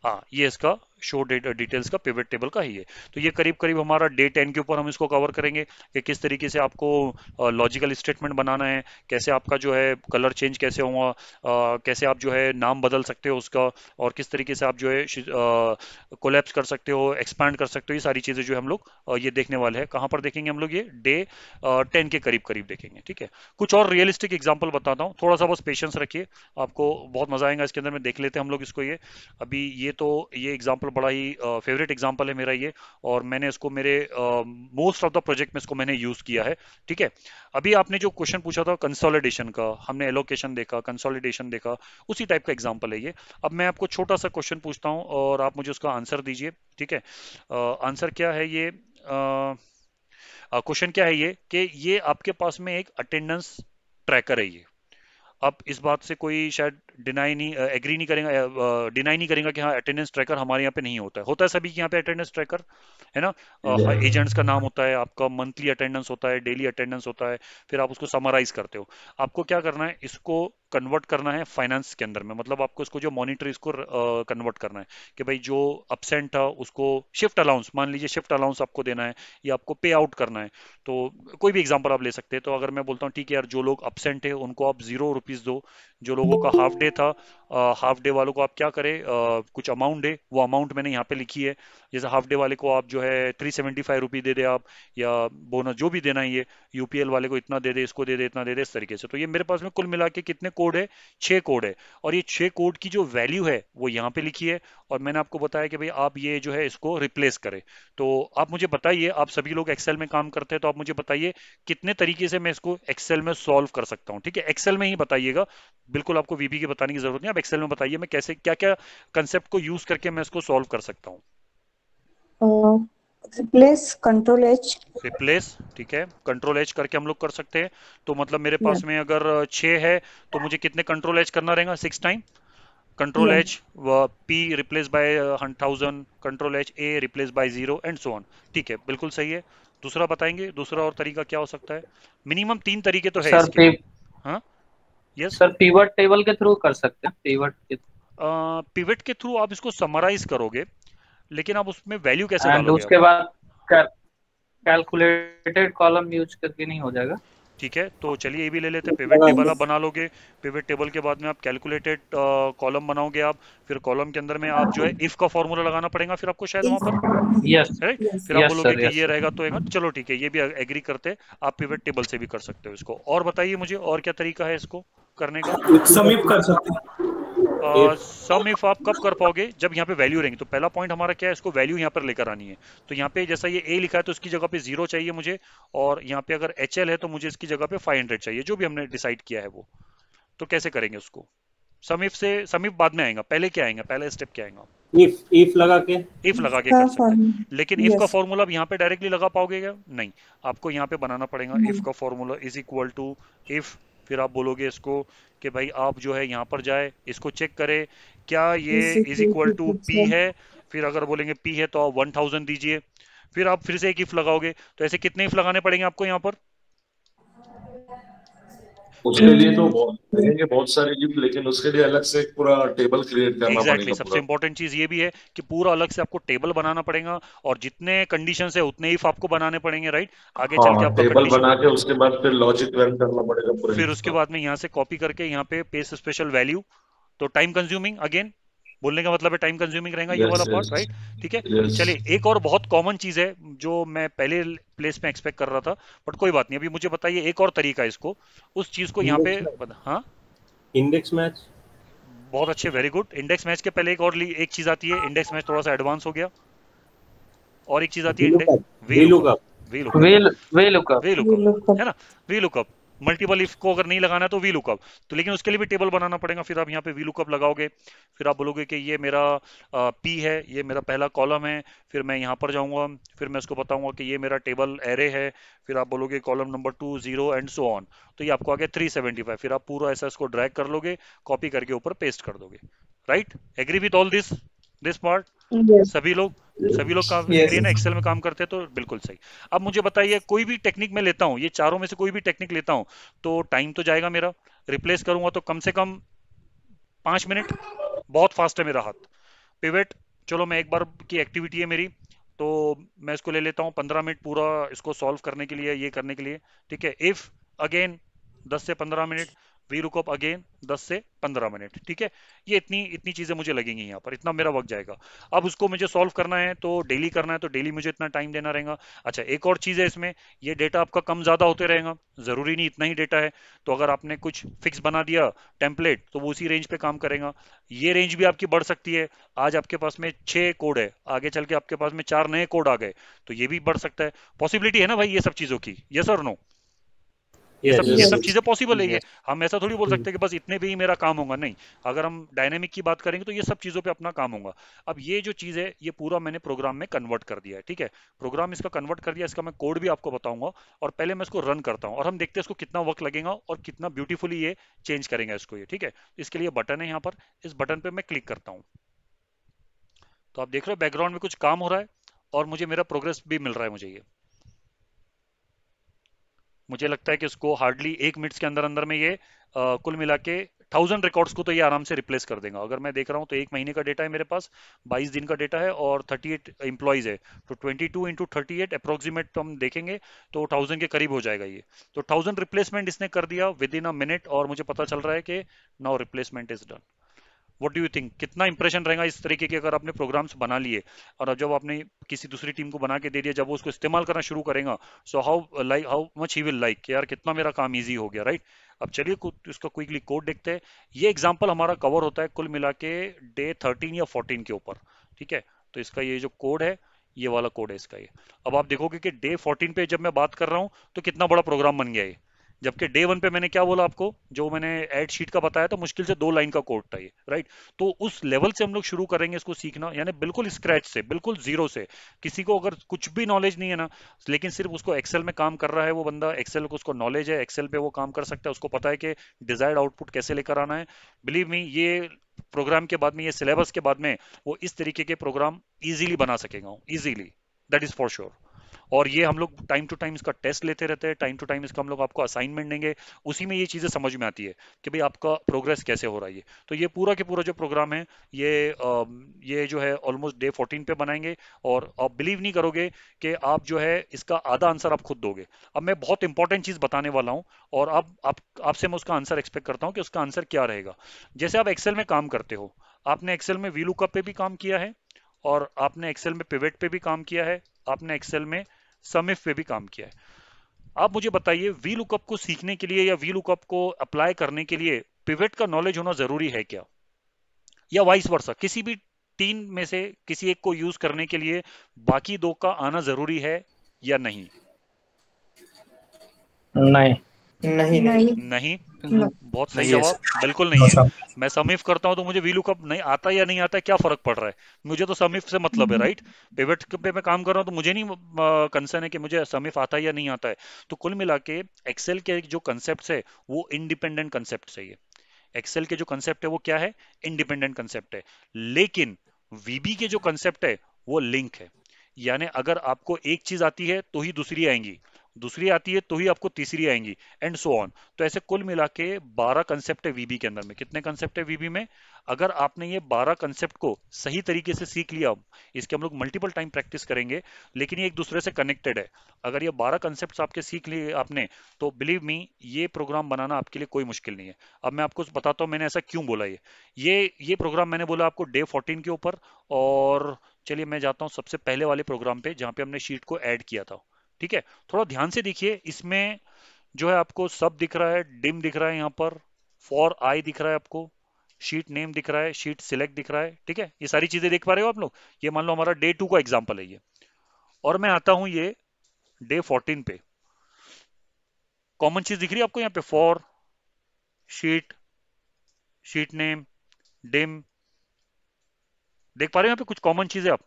हाँ ये इसका शो डिटेल्स का पिवट टेबल का ही है। तो ये करीब करीब हमारा डे 10 के ऊपर हम इसको कवर करेंगे, कि किस तरीके से आपको लॉजिकल स्टेटमेंट बनाना है, कैसे आपका जो है कलर चेंज कैसे हुआ, कैसे आप जो है नाम बदल सकते हो उसका, और किस तरीके से आप जो है कोलैप्स कर सकते हो, एक्सपैंड कर सकते हो, ये सारी चीजें जो हम लोग ये देखने वाले हैं। कहाँ पर देखेंगे हम लोग, ये डे 10 के करीब करीब देखेंगे, ठीक है। कुछ और रियलिस्टिक एग्जाम्पल बताता हूँ, थोड़ा सा बस पेशेंस रखिए, आपको बहुत मजा आएगा इसके अंदर में, देख लेते हैं हम लोग इसको। ये अभी ये एग्जांपल बड़ा ही फेवरेट एग्जांपल है मेरा ये, और मैंने इसको मेरे मोस्ट ऑफ द प्रोजेक्ट में इसको मैंने यूज किया है, ठीक है। अभी आपने जो क्वेश्चन पूछा था कंसोलिडेशन का, हमने एलोकेशन देखा, कंसोलिडेशन देखा, उसी टाइप का एग्जांपल है ये। अब मैं आपको छोटा सा क्वेश्चन पूछता हूँ और आप मुझे उसका आंसर दीजिए, ठीक है। आंसर क्या है ये, क्वेश्चन क्या है ये, कि ये आपके पास में एक अटेंडेंस ट्रैकर है ये। अब इस बात से कोई शायद डिनाई नहीं, एग्री नहीं करेगा, डिनाई नहीं करेगा कि हाँ अटेंडेंस ट्रैकर हमारे यहाँ पे नहीं होता है, होता है सभी के यहाँ पे अटेंडेंस ट्रैकर, है ना। एजेंट्स का नाम होता है, आपका मंथली अटेंडेंस होता है, डेली अटेंडेंस होता है, फिर आप उसको समराइज करते हो। आपको क्या करना है, इसको कन्वर्ट करना है फाइनेंस के अंदर में, मतलब आपको इसको जो मॉनिटर इसको कन्वर्ट करना है, कि भाई जो अपसेंट था उसको शिफ्ट अलाउंस, मान लीजिए शिफ्ट अलाउंस आपको देना है, या आपको पे आउट करना है। तो कोई भी एग्जांपल आप ले सकते हैं। तो अगर मैं बोलता हूँ ठीक है यार, जो लोग अपसेंट है उनको आप 0 रुपीज दो, जो लोगों का हाफ डे था, हाफ डे वालों को आप क्या करें, कुछ अमाउंट दे, वो अमाउंट मैंने यहाँ पे लिखी है। जैसे हाफ डे वाले को आप जो है 375 रुपये दे दे आप, या बोनस जो भी देना है, ये यूपीएल वाले को इतना दे दे, इसको दे दे, इतना दे दे, इस तरीके से। तो ये मेरे पास में कुल मिला के कितने कोड है, 6 कोड है, और ये 6 कोड की जो वैल्यू है वो यहाँ पे लिखी है, और मैंने आपको बताया कि भाई आप ये जो है इसको रिप्लेस करें। तो आप मुझे बताइए, आप सभी लोग एक्सेल में काम करते हैं, तो आप मुझे बताइए कितने तरीके से मैं इसको एक्सेल में सॉल्व कर सकता हूँ, ठीक है। एक्सेल में ही बताइएगा, बिल्कुल आपको वीबी की बताने की जरूरत नहीं, आप एक्सेल में बताइए मैं कैसे क्या क्या कंसेप्ट को यूज करके मैं इसको सॉल्व कर सकता हूँ। Replace Control H. रिप्लेस, ठीक है, कंट्रोल एच करके हम लोग कर सकते हैं। तो मतलब मेरे Yeah. पास में अगर 6 है, तो मुझे कितने कंट्रोल एच करना रहेगा, 6 time control Yeah. H, P replace by 1000, control H A replace by 0, and so on, ठीक है, बिल्कुल सही है। दूसरा बताएंगे, दूसरा और तरीका क्या हो सकता है, मिनिमम 3 तरीके तो है सर इसके। हाँ, यस। सर पिवट टेबल के थ्रू कर सकते हैं, पिवट के, पिवट के थ्रू आप इसको समराइज करोगे, लेकिन आप उसमें वैल्यू कैसे एंड डालोगे आप। उसके बाद कैलकुलेटेड कॉलम यूज करके नहीं हो जाएगा। ठीक है, तो चलिए ये भी ले लेते हैं। पिवट टेबल आप बना लोगे, पिवट टेबल के बाद में आप कैलकुलेटेड कॉलम बनाओगे आप, फिर कॉलम के अंदर में आप जो है इफ का फॉर्मूला लगाना पड़ेगा फिर आपको शायद वहां पर, यस राइट? फिर आप यस बोलोगे सर कि यस ये सर। रहेगा तो चलो ठीक है, ये भी एग्री करते हैं, आप पिवट टेबल से भी कर सकते हो इसको। और बताइए मुझे और क्या तरीका है इसको करने का। समीप कर सकते हैं if। सम इफ आप कब कर पाओगे, जब यहाँ पे वैल्यू रहेंगी। तो पहला पॉइंट हमारा क्या है, इसको वैल्यू यहाँ पर लेकर आनी है। तो यहाँ पे जैसा ये ए लिखा है तो इसकी जगह पे 0 चाहिए मुझे, और यहाँ पे अगर एच एल है तो मुझे इसकी जगह पे 500 चाहिए, जो भी हमने डिसाइड किया है वो। तो कैसे करेंगे उसको, समीप से, समीप बाद में आएगा, पहले क्या आएगा, पहला स्टेप क्या आएगा। if लगा के इफ लगा के का कर सकते हैं, लेकिन इफ का yes, फॉर्मूला अब यहाँ पे डायरेक्टली लगा पाओगे क्या, नहीं। आपको यहाँ पे बनाना पड़ेगा इफ नहीं, का formula is equal to if, फिर आप बोलोगे इसको कि भाई आप जो है यहाँ पर जाए, इसको चेक करे क्या ये is is equal equal to to this P one. है। फिर अगर बोलेंगे पी है तो आप 1000 दीजिए, फिर आप फिर से एक इफ लगाओगे। तो ऐसे कितने इफ लगाने पड़ेंगे आपको यहाँ पर। उसके लिए तो लगेंगे बहुत सारे गिफ्ट, लेकिन उसके लिए अलग से एक पूरा टेबल क्रिएट करना एग्जैक्टली पड़ेगा सबसे पूरा। इंपॉर्टेंट चीज ये भी है कि पूरा अलग से आपको टेबल बनाना पड़ेगा, और जितने कंडीशन है उतने इफ आपको बनाने पड़ेंगे, राइट? आगे चल के हाँ, आपका टेबल कंडीशन, बना के उसके बाद फिर लॉजिक रन करना पड़ेगा पूरे फिर if उसके का। बाद में यहाँ से कॉपी करके यहाँ पे पेस्ट स्पेशल वैल्यू। तो टाइम कंज्यूमिंग, अगेन बोलने का मतलब है टाइम कंज्यूमिंग रहेगा ये वाला यस पार्ट, यस राइट? ठीक है। यस। चलिए एक और बहुत कॉमन चीज है जो मैं पहले प्लेस में एक्सपेक्ट कर रहा था, बट कोई बात नहीं, अभी मुझे बताइए एक और तरीका है इसको, उस चीज को यहाँ पे हाँ, इंडेक्स मैच। बहुत अच्छे, वेरी गुड। इंडेक्स मैच के पहले एक और एक चीज आती है, इंडेक्स मैच थोड़ा सा एडवांस हो गया, और एक चीज आती है index V V lookup, lookup. V way lookup, way lookup V we look lookup up. है ना, वी लुकअप। मल्टीपल इफ को अगर नहीं लगाना है तो वी लुकअप, तो लेकिन उसके लिए भी टेबल बनाना पड़ेगा। फिर आप यहाँ पे वी लुकअप लगाओगे, फिर आप बोलोगे कि ये मेरा पी है, ये मेरा पहला कॉलम है, फिर मैं यहाँ पर जाऊंगा, फिर मैं उसको बताऊंगा कि ये मेरा टेबल एरे है, फिर आप बोलोगे column number 2 0 and so on. तो ये आपको आ गया 375, फिर आप पूरा ऐसा इसको ड्रैग कर लोगे, कॉपी करके ऊपर पेस्ट कर दोगे, right? Agree with all this this part Yes, सभी लोग, सभी लोग काम Yes. एग्री ना, एक्सेल में काम करते हैं तो बिल्कुल सही। अब मुझे बताइए कोई भी टेक्निक मैं लेता हूँ, ये चारों में से कोई भी टेक्निक लेता हूँ तो टाइम तो जाएगा मेरा, रिप्लेस करूंगा तो कम से कम 5 मिनट, बहुत फास्ट है मेरा हाथ। पिवट, चलो मैं एक बार की एक्टिविटी है मेरी, तो मैं इसको ले लेता हूँ 15 मिनट पूरा इसको सॉल्व करने के लिए, ये करने के लिए, ठीक है। इफ अगेन 10 से 15 मिनट, वी लुकअप अगेन 10 से 15 मिनट, ठीक है। ये इतनी इतनी चीजें मुझे लगेंगी यहाँ पर, इतना मेरा वक्त जाएगा। अब उसको मुझे सॉल्व करना है तो डेली करना है, तो डेली मुझे इतना टाइम देना रहेगा। अच्छा एक और चीज है इसमें, ये डेटा आपका कम ज्यादा होते रहेगा, जरूरी नहीं इतना ही डेटा है। तो अगर आपने कुछ फिक्स बना दिया टेम्पलेट तो वो उसी रेंज पे काम करेगा। ये रेंज भी आपकी बढ़ सकती है, आज आपके पास में 6 कोड है, आगे चल के आपके पास में 4 नए कोड आ गए, तो ये भी बढ़ सकता है। पॉसिबिलिटी है ना भाई ये सब चीजों की, यस और नो? ये सब Yes. चीजें पॉसिबल है। ये Yes. हम ऐसा थोड़ी बोल सकते हैं कि बस इतने पे ही मेरा काम होगा, नहीं। अगर हम डायनेमिक की बात करेंगे तो ये सब चीजों पे अपना काम होगा। अब ये जो चीज है ये पूरा मैंने प्रोग्राम में कन्वर्ट कर दिया है, ठीक है। प्रोग्राम इसका कन्वर्ट कर दिया, इसका मैं कोड भी आपको बताऊंगा, और पहले मैं इसको रन करता हूँ और हम देखते हैं इसको कितना वक्त लगेगा और कितना ब्यूटीफुली ये चेंज करेंगे इसको, ये ठीक है। इसके लिए बटन है यहाँ पर, इस बटन पे मैं क्लिक करता हूँ, तो आप देख रहे हो बैकग्राउंड में कुछ काम हो रहा है और मुझे मेरा प्रोग्रेस भी मिल रहा है। मुझे लगता है कि इसको हार्डली 1 मिनट के अंदर अंदर में ये कुल मिला के 1000 रिकॉर्ड्स को तो ये आराम से रिप्लेस कर देगा। अगर मैं देख रहा हूँ तो 1 महीने का डेटा है मेरे पास, 22 दिन का डेटा है और 38 एम्प्लॉयज है, तो 22 इंटू 38 अप्रोक्सीमेट तो हम देखेंगे तो 1000 के करीब हो जाएगा ये। तो 1000 रिप्लेसमेंट इसने कर दिया विद इन अ मिनट, और मुझे पता चल रहा है कि now replacement is done. What do you think, कितना इंप्रेशन रहेगा इस तरीके के अगर आपने प्रोग्राम्स बना लिए, और अब जब आपने किसी दूसरी टीम को बना के दे दिया, जब वो उसको इस्तेमाल करना शुरू करेगा, so how much he will like यार कितना मेरा काम इजी हो गया, राइट? अब चलिए इसका क्विकली कोड देखते हैं। ये एग्जांपल हमारा कवर होता है कुल मिला के डे 13 या 14 के ऊपर, ठीक है। तो इसका ये जो कोड है, ये वाला कोड है इसका ये। अब आप देखोगे कि डे 14 पे जब मैं बात कर रहा हूँ तो कितना बड़ा प्रोग्राम बन गया ये, जबकि डे 1 पे मैंने क्या बोला आपको, जो मैंने एड शीट का बताया था, मुश्किल से 2 लाइन का कोड था ये, राइट? तो उस लेवल से हम लोग शुरू करेंगे इसको सीखना, यानी बिल्कुल स्क्रैच से, बिल्कुल जीरो से। किसी को अगर कुछ भी नॉलेज नहीं है ना, लेकिन सिर्फ उसको एक्सेल में काम कर रहा है वो बंदा, एक्सेल को उसको नॉलेज है, एक्सेल पे वो काम कर सकता है, उसको पता है कि डिजायर्ड आउटपुट कैसे लेकर आना है। बिलीव मी, ये प्रोग्राम के बाद में, ये सिलेबस के बाद में वो इस तरीके के प्रोग्राम इजीली बना सकेगा, easily, that is for sure. और ये हम लोग टाइम टू टाइम इसका टेस्ट लेते रहते हैं, टाइम टू टाइम इसका हम लोग आपको असाइनमेंट देंगे, उसी में ये चीज़ें समझ में आती है कि भाई आपका प्रोग्रेस कैसे हो रहा है। तो ये पूरा के पूरा जो प्रोग्राम है ये जो है ऑलमोस्ट डे 14 पे बनाएंगे, और आप बिलीव नहीं करोगे कि आप जो है इसका आधा आंसर आप खुद दोगे। अब मैं बहुत इंपॉर्टेंट चीज़ बताने वाला हूँ, और अब आपसे मैं उसका आंसर एक्सपेक्ट करता हूँ कि उसका आंसर क्या रहेगा। जैसे आप एक्सेल में काम करते हो, आपने एक्सेल में वी लुकअप पे भी काम किया है, और आपने एक्सेल में पिवट पे भी काम किया है, आपने एक्सेल में समिफ पे भी काम किया है। आप मुझे बताइए, वी लुकअप को सीखने के लिए या वी लुकअप को अप्लाई करने के लिए पिवट का नॉलेज होना जरूरी है क्या, या वाइस वर्सा, किसी भी तीन में से किसी एक को यूज करने के लिए बाकी दो का आना जरूरी है या नहीं? नहीं। नहीं नहीं, बहुत सही जवाब, बिल्कुल नहीं है। मैं समिफ करता हूं तो मुझे वी लुकअप नहीं आता या नहीं आता है, क्या फर्क पड़ रहा है? मुझे तो समिफ से मतलब है, राइट? पिवट पे मैं काम कर रहा हूं तो मुझे नहीं कंसर्न है कि मुझे समिफ आता है या नहीं आता है। तो कुल मिला के एक्सेल के जो कंसेप्ट है वो इंडिपेंडेंट कंसेप्ट है। एक्सेल के जो कंसेप्ट है वो क्या है? इंडिपेंडेंट कंसेप्ट है। लेकिन वीबी के जो कंसेप्ट है वो लिंक है, यानी अगर आपको एक चीज आती है तो ही दूसरी आएंगी, दूसरी आती है तो ही आपको तीसरी आएंगी, एंड सो ऑन। तो ऐसे कुल मिला के 12 कंसेप्ट है वीबी के अंदर में। कितने कंसेप्ट है वीबी में? अगर आपने ये 12 कंसेप्ट को सही तरीके से सीख लिया, इसके हम लोग मल्टीपल टाइम प्रैक्टिस करेंगे, लेकिन ये एक दूसरे से कनेक्टेड है। अगर ये 12 कंसेप्ट आपके सीख लिए आपने, तो बिलीव मी ये प्रोग्राम बनाना आपके लिए कोई मुश्किल नहीं है। अब मैं आपको बताता हूँ मैंने ऐसा क्यों बोला। ये प्रोग्राम मैंने बोला आपको डे 14 के ऊपर। और चलिए मैं जाता हूँ सबसे पहले वाले प्रोग्राम पे जहाँ पे हमने शीट को ऐड किया था। ठीक है, थोड़ा ध्यान से देखिए, इसमें जो है आपको सब दिख रहा है, डिम दिख रहा है, यहाँ पर फॉर आई दिख रहा है, आपको शीट नेम दिख रहा है, शीट सिलेक्ट दिख रहा है। ठीक है, ये सारी चीजें देख पा रहे हो आप लोग? ये मान लो हमारा डे 2 का एग्जाम्पल है ये, और मैं आता हूं ये डे 14 पे। कॉमन चीज दिख रही है आपको यहाँ पे? For, sheet, sheet name, dim, देख पा रहे हो यहाँ पे कुछ कॉमन चीजें आप?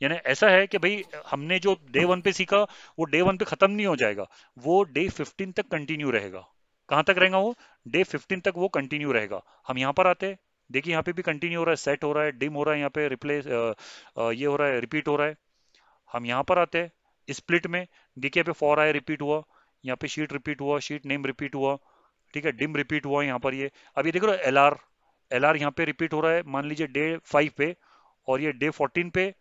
यानी ऐसा है कि भाई हमने जो डे 1 पे सीखा वो डे 1 पे खत्म नहीं हो जाएगा, वो डे 15 तक कंटिन्यू रहेगा। कहां तक रहेगा वो? डे 15 तक वो कंटिन्यू रहेगा। हम यहाँ पर आते हैं, देखिए यहाँ पे भी कंटिन्यू हो रहा है, सेट हो रहा है, डिम हो रहा है, यहाँ पे रिप्लेस ये हो रहा है, रिपीट हो रहा है। हम यहाँ पर आते हैं स्प्लिट में, देखिए यहाँ पे फॉर आई रिपीट हुआ, यहाँ पे शीट रिपीट हुआ, शीट नेम रिपीट हुआ, ठीक है, डिम रिपीट हुआ यहाँ पर। ये अब ये देखो एलआर, एलआर यहाँ पे रिपीट हो रहा है, मान लीजिए डे 5 पे, और ये डे 14 पे,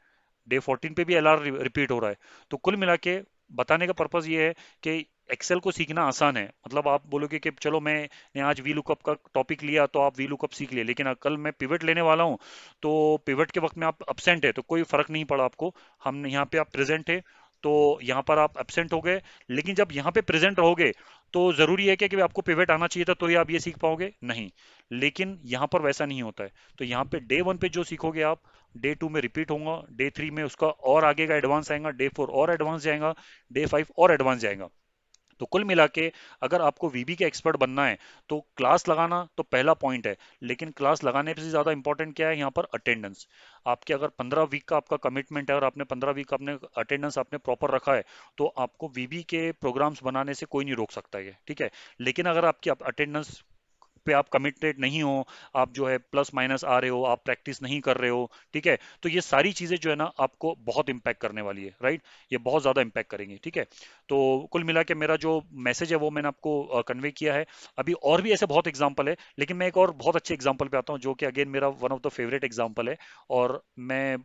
डे 14 पे भी एलआर रिपीट हो रहा है। तो कुल मिला के बताने का पर्पज ये है कि एक्सेल को सीखना आसान है। मतलब आप बोलोगे कि चलो मैंने आज वी लुकअप का टॉपिक लिया तो आप वी लुकअप सीख लिए, लेकिन कल मैं पिवट लेने वाला हूँ, तो पिवट के वक्त में आप एब्सेंट है तो कोई फर्क नहीं पड़ा आपको। हम यहाँ पे आप प्रेजेंट है तो यहाँ पर आप एब्सेंट हो गए, लेकिन जब यहाँ पे प्रेजेंट रहोगे तो जरूरी है कि आपको पिवट आना चाहिए था तो ही आप ये सीख पाओगे? नहीं, लेकिन यहाँ पर वैसा नहीं होता है। तो यहाँ पे डे 1 पे जो सीखोगे आप, डे 2 में रिपीट होगा, डे 3 में उसका और आगे का एडवांस आएगा, डे 4 और एडवांस जाएगा, डे 5 और एडवांस जाएगा। तो कुल मिला के अगर आपको वीबी के एक्सपर्ट बनना है तो क्लास लगाना तो पहला पॉइंट है, लेकिन क्लास लगाने से ज्यादा इंपॉर्टेंट क्या है यहाँ पर? अटेंडेंस। आपके अगर 15 वीक का आपका कमिटमेंट है और आपने 15 वीक अपने अटेंडेंस आपने प्रॉपर रखा है, तो आपको वीबी के प्रोग्राम्स बनाने से कोई नहीं रोक सकता है, ठीक है। लेकिन अगर आपकी अटेंडेंस पे आप कमिटेड नहीं हो, आप जो है प्लस माइनस आ रहे हो, आप प्रैक्टिस नहीं कर रहे हो, ठीक है, तो ये सारी चीजें जो है ना आपको बहुत इंपैक्ट करने वाली है, राइट? ये बहुत ज्यादा इंपैक्ट करेंगी, ठीक है। तो कुल मिला के मेरा जो मैसेज है वो मैंने आपको कन्वे किया है। अभी और भी ऐसे बहुत एग्जाम्पल है, लेकिन मैं एक और बहुत अच्छे एग्जाम्पल पे आता हूँ जो कि अगेन मेरा one of the favourite example है, और मैं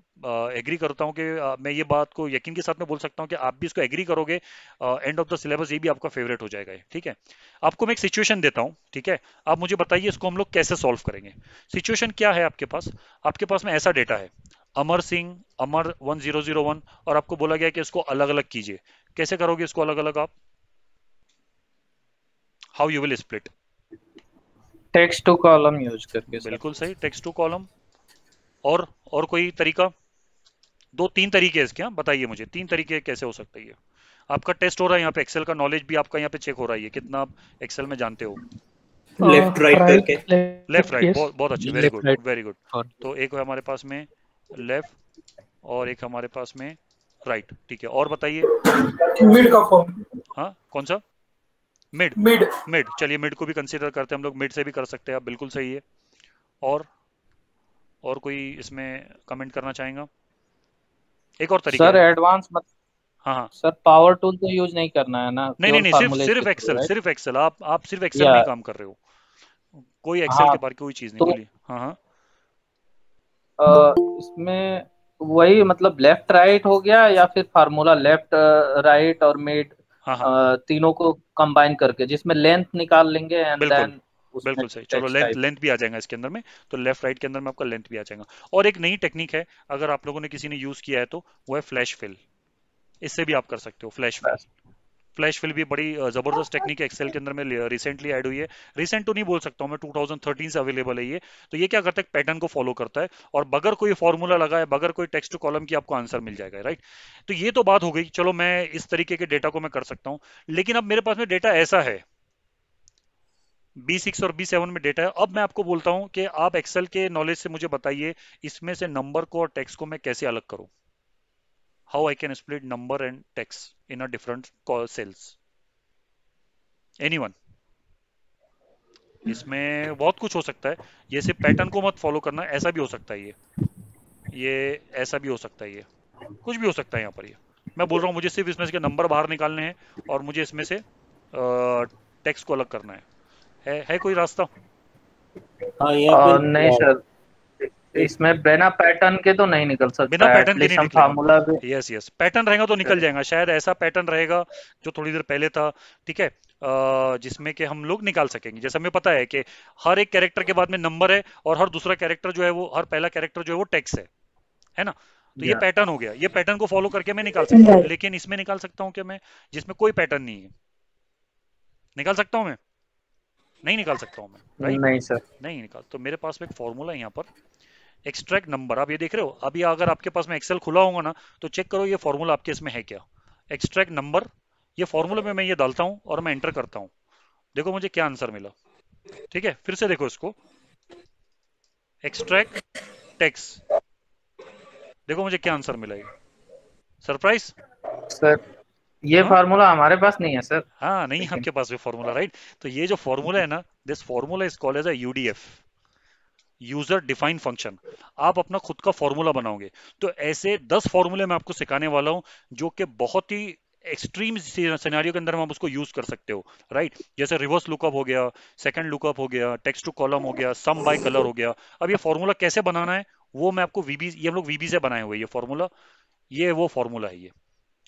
एग्री करता हूँ कि मैं ये बात को यकीन के साथ में बोल सकता हूँ कि आप भी इसको एग्री करोगे, एंड ऑफ द सिलेबस ये भी आपका फेवरेट हो जाएगा, ठीक है। आपको मैं एक सिचुएशन देता हूँ, ठीक है, आप मुझे बताइए इसको हम लोग कैसे सॉल्व करेंगे। सिचुएशन क्या है आपके पास? आपके पास में ऐसा डेटा है, अमर सिंह, अमर 1001, और आपको बोला गया कि इसको अलग अलग कीजिए। कैसे करोगे इसको अलग अलग आप? How you will split? Text to column use करके सर। बिल्कुल सही, टेक्स्ट टू कॉलम। और कोई तरीका? दो तीन तरीके हैं इसके, बताइए मुझे 3 तरीके कैसे हो सकता है ये। आपका टेस्ट हो रहा है यहाँ पे, एक्सेल का नॉलेज भी आपका यहाँ पे चेक हो रहा है, क्या आप एक्सेल में जानते हो? लेफ्ट राइट करके। लेफ्ट राइट, बहुत अच्छे, very left good right very good. और तो एक है हमारे पास में लेफ्ट और एक हमारे पास में राइट, ठीक है। और बताइए। मिड का फॉर्म। हाँ, कौन सा? मिड। मिड। मिड, चलिए मिड को भी कंसीडर करते हैं हम लोग, मिड से भी कर सकते हैं आप, बिल्कुल सही है। और कोई इसमें कमेंट करना चाहेगा? एक और तरीका सर है। एडवांस मत हाँ हाँ, सर पावर टूल तो यूज नहीं करना है ना, नहीं नहीं प्योर नहीं, सिर्फ फार्मूले के सिर्फ थ्रू, एक्सेल, राइट? सिर्फ एक्सेल, आप सिर्फ एक्सेल में या ही काम कर रहे हो, कोई एक्सेल हाँ, के बारे कोई चीज़ नहीं, तो बोलिए। हाँ हाँ इसमें वही मतलब लेफ्ट राइट हो गया, या फिर फार्मूला लेफ्ट राइट और मिड, हाँ हाँ, तीनों को कंबाइन करके जिसमें लेंथ निकाल लेंगे एंड बिल्कुल देन उसमें बिल्कुल सही। चलो टेक्स्ट लेंथ टाइप। लेंथ भी आ जाएगा इसके अंदर में, तो लेफ्ट राइट के अंदर में आपका लेंथ भी आ जाएगा। और एक नई टेक्निक है, अगर आप लोगों ने किसी ने यूज़ किया है तो वो है फ्लैश फिल। इससे भी आप कर सकते हो फ्लैश फिल। फ्लैश फिल भी बड़ी जबरदस्त टेक्निक है, एक्सेल के अंदर में रिसेंटली ऐड हुई है। रिसेंट तो नहीं बोल सकता हूँ मैं, 2013 से अवेलेबल है ये। तो ये क्या करता है, पैटर्न को फॉलो करता है, और बगैर कोई फॉर्मूला लगाए, बगैर कोई टेक्स्ट टू कॉलम की आपको आंसर मिल जाएगा, राइट। तो ये तो बात हो गई, चलो मैं इस तरीके के डेटा को मैं कर सकता हूँ। लेकिन अब मेरे पास में डेटा ऐसा है, B6 और B7 में डेटा है। अब मैं आपको बोलता हूँ कि आप एक्सेल के नॉलेज से मुझे बताइए, इसमें से नंबर को और टेक्स्ट को मैं कैसे अलग करूँ। How I can split number and text in a different cells. Anyone? इसमें बहुत कुछ हो सकता है, ये सिर्फ पैटर्न को मत फॉलो करना, ऐसा भी हो सकता है ये ऐसा भी हो सकता है, ये कुछ भी हो सकता है यहाँ पर। ये मैं बोल रहा हूँ, मुझे सिर्फ इसमें से नंबर बाहर निकालने हैं, और मुझे इसमें से टेक्स्ट को अलग करना है कोई रास्ता? हाँ यहाँ पे नहीं सर, इसमें बिना पैटर्न के तो नहीं निकल बिना सकता है, पैटर्न के नहीं एटलीस्ट हम निकलेगा। फार्मूला भी। यस यस, पैटर्न रहेगा तो निकल जाएगा, शायद ऐसा पैटर्न रहेगा जो थोड़ी देर पहले था, ठीक है, जिसमें कि हम लोग निकाल सकेंगे। जैसे हमें पता है कि हर एक कैरेक्टर के बाद में नंबर है, और हर दूसरा कैरेक्टर जो है वो, हर पहला कैरेक्टर जो है वो टेक्स्ट है ना। तो ये या पैटर्न हो गया, ये पैटर्न को फॉलो करके मैं निकाल सकता हूँ। Right. लेकिन इसमें निकाल सकता हूँ क्या मैं, जिसमें कोई पैटर्न नहीं है? निकाल सकता हूँ मैं? नहीं निकाल सकता हूँ मैं, राइट। नहीं सर। नहीं निकाल, तो मेरे पास में एक फॉर्मूला है यहाँ पर, एक्सट्रैक्ट नंबर। आप ये देख रहे हो, अभी अगर आपके पास में एक्सेल खुला होगा ना, तो चेक करो ये फॉर्मूला आपके इसमें है क्या। एक्सट्रैक्ट नंबर, ये फॉर्मूला में मैं ये डालता हूँ और मैं एंटर करता हूँ, देखो मुझे क्या आंसर मिला। ठीक है, फिर से देखो इसको, एक्सट्रैक्ट टेक्स्ट, देखो मुझे क्या आंसर मिला। ये सरप्राइज। सर ये हाँ फार्मूला हमारे पास नहीं है सर। हाँ, नहीं लेकिन आपके पास भी फॉर्मूला, राइट। तो ये जो फॉर्मूला है ना, this formula is called as a UDF, user defined function. आप अपना खुद का फॉर्मूला बनाओगे। तो ऐसे 10 फॉर्मूले मैं आपको सिखाने वाला हूं, जो कि बहुत ही एक्सट्रीम सिनेरियो के अंदर में आप उसको यूज कर सकते हो, राइट। जैसे रिवर्स लुकअप हो गया, सेकंड लुकअप हो गया, टेक्स्ट टू कॉलम हो गया, सम बाय कलर हो गया। अब ये फॉर्मूला कैसे बनाना है वो मैं आपको वीबी, ये हम लोग वीबी से बनाए हुए ये फॉर्मूला, ये वो फॉर्मूला है। ये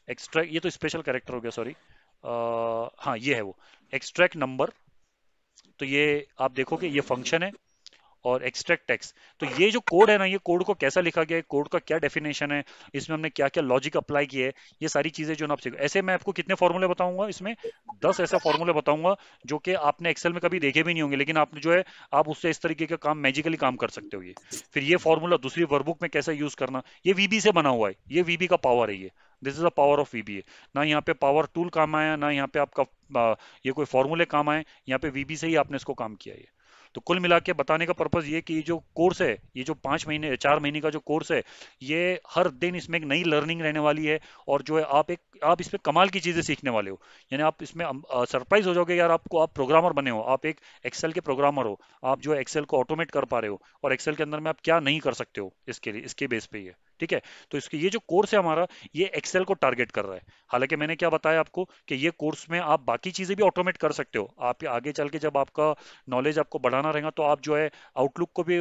एक्सट्रैक्ट, ये तो स्पेशल कैरेक्टर हो गया, सॉरी। हाँ ये है वो एक्सट्रैक्ट नंबर। तो ये आप देखोगे ये फंक्शन है, और एक्सट्रैक्ट टेक्स्ट। तो ये जो कोड है ना, ये कोड को कैसा लिखा गया है, कोड का क्या डेफिनेशन है, इसमें हमने क्या क्या लॉजिक अप्लाई किए है, ये सारी चीजें जो ना आप सीखो। ऐसे मैं आपको कितने फॉर्मूले बताऊंगा इसमें, 10 ऐसे फॉर्मूले बताऊंगा जो कि आपने एक्सेल में कभी देखे भी नहीं होंगे, लेकिन आपने जो है, आप उससे इस तरीके का काम मैजिकली काम कर सकते हो। ये फिर ये फॉर्मूला दूसरी वर्कबुक में कैसे यूज करना, ये वीबी से बना हुआ है, ये वीबी का पावर है। ये this is the power of VB. ना यहाँ पे पावर टूल काम आया, ना यहाँ पे आपका ये कोई फॉर्मूले काम आए, यहाँ पे वीबी से ही आपने इसको काम किया। ये तो कुल मिला के बताने का पर्पज ये कि जो कोर्स है, ये जो 5 महीने 4 महीने का जो कोर्स है, ये हर दिन इसमें एक नई लर्निंग रहने वाली है। और जो है आप इसमें कमाल की चीजें सीखने वाले हो। यानी आप इसमें सरप्राइज हो जाओगे यार, आपको, आप प्रोग्रामर बने हो, आप एक एक्सेल के प्रोग्रामर हो, आप जो है एक्सेल को ऑटोमेट कर पा रहे हो, और एक्सेल के अंदर में आप क्या नहीं कर सकते हो इसके लिए, इसके बेस पे ये। ठीक है, तो इसके ये जो कोर्स है हमारा, ये एक्सेल को टारगेट कर रहा है। हालांकि मैंने क्या बताया आपको कि ये कोर्स में आप बाकी चीजें भी ऑटोमेट कर सकते हो। आप आगे चल के जब आपका नॉलेज आपको बढ़ाना रहेगा, तो आप जो है आउटलुक को भी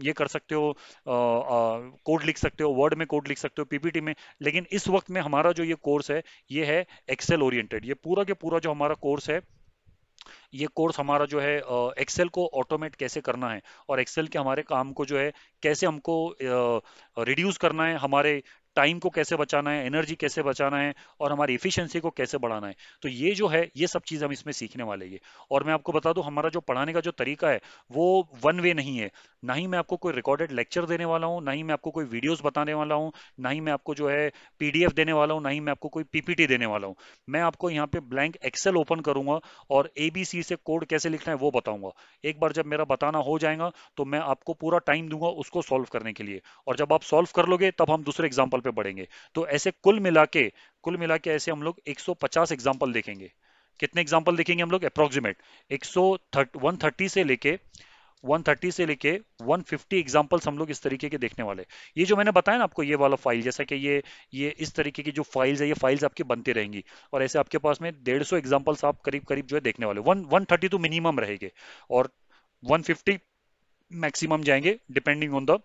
ये कर सकते हो, कोड लिख सकते हो, वर्ड में कोड लिख सकते हो, पीपीटी में। लेकिन इस वक्त में हमारा जो ये कोर्स है, ये है एक्सेल ओरिएंटेड। ये पूरा के पूरा जो हमारा कोर्स है, ये कोर्स हमारा जो है एक्सेल को ऑटोमेट कैसे करना है, और एक्सेल के हमारे काम को जो है कैसे हमको रिड्यूस करना है, हमारे टाइम को कैसे बचाना है, एनर्जी कैसे बचाना है, और हमारी इफिशिएंसी को कैसे बढ़ाना है। तो ये जो है, ये सब चीज़ हम इसमें सीखने वाले हैं। और मैं आपको बता दूं, हमारा जो पढ़ाने का जो तरीका है, वो वन वे नहीं है। ना ही मैं आपको कोई रिकॉर्डेड लेक्चर देने वाला हूँ, ना ही मैं आपको कोई वीडियोस बताने वाला हूँ, ना ही मैं आपको जो है पीडीएफ देने वाला हूँ, ना ही मैं आपको कोई पीपीटी देने वाला हूँ। मैं आपको यहाँ पे ब्लैंक एक्सेल ओपन करूंगा, और एबीसी से कोड कैसे लिखना है वो बताऊंगा। एक बार जब मेरा बताना हो जाएगा, तो मैं आपको पूरा टाइम दूंगा उसको सॉल्व करने के लिए। और जब आप सॉल्व कर लोगे, तब हम दूसरे एग्जाम्पल पे बढ़ेंगे। तो ऐसे कुल मिला के ऐसे हम लोग 150 एग्जाम्पल देखेंगे। कितने एग्जाम्पल देखेंगे हम लोग? अप्रोक्सीमेट 130 से लेके 130 से लेके 150 एग्जाम्पल्स हम लोग इस तरीके के देखने वाले। ये जो मैंने बताया ना आपको, ये वाला फाइल, जैसा कि ये इस तरीके की जो फाइल्स है, ये फाइल्स आपकी बनती रहेंगी और ऐसे आपके पास में 150 एग्जाम्पल्स आप करीब करीब जो है देखने वाले। 130 तो मिनिमम रहेंगे और 150 मैक्सिमम जाएंगे, depending on the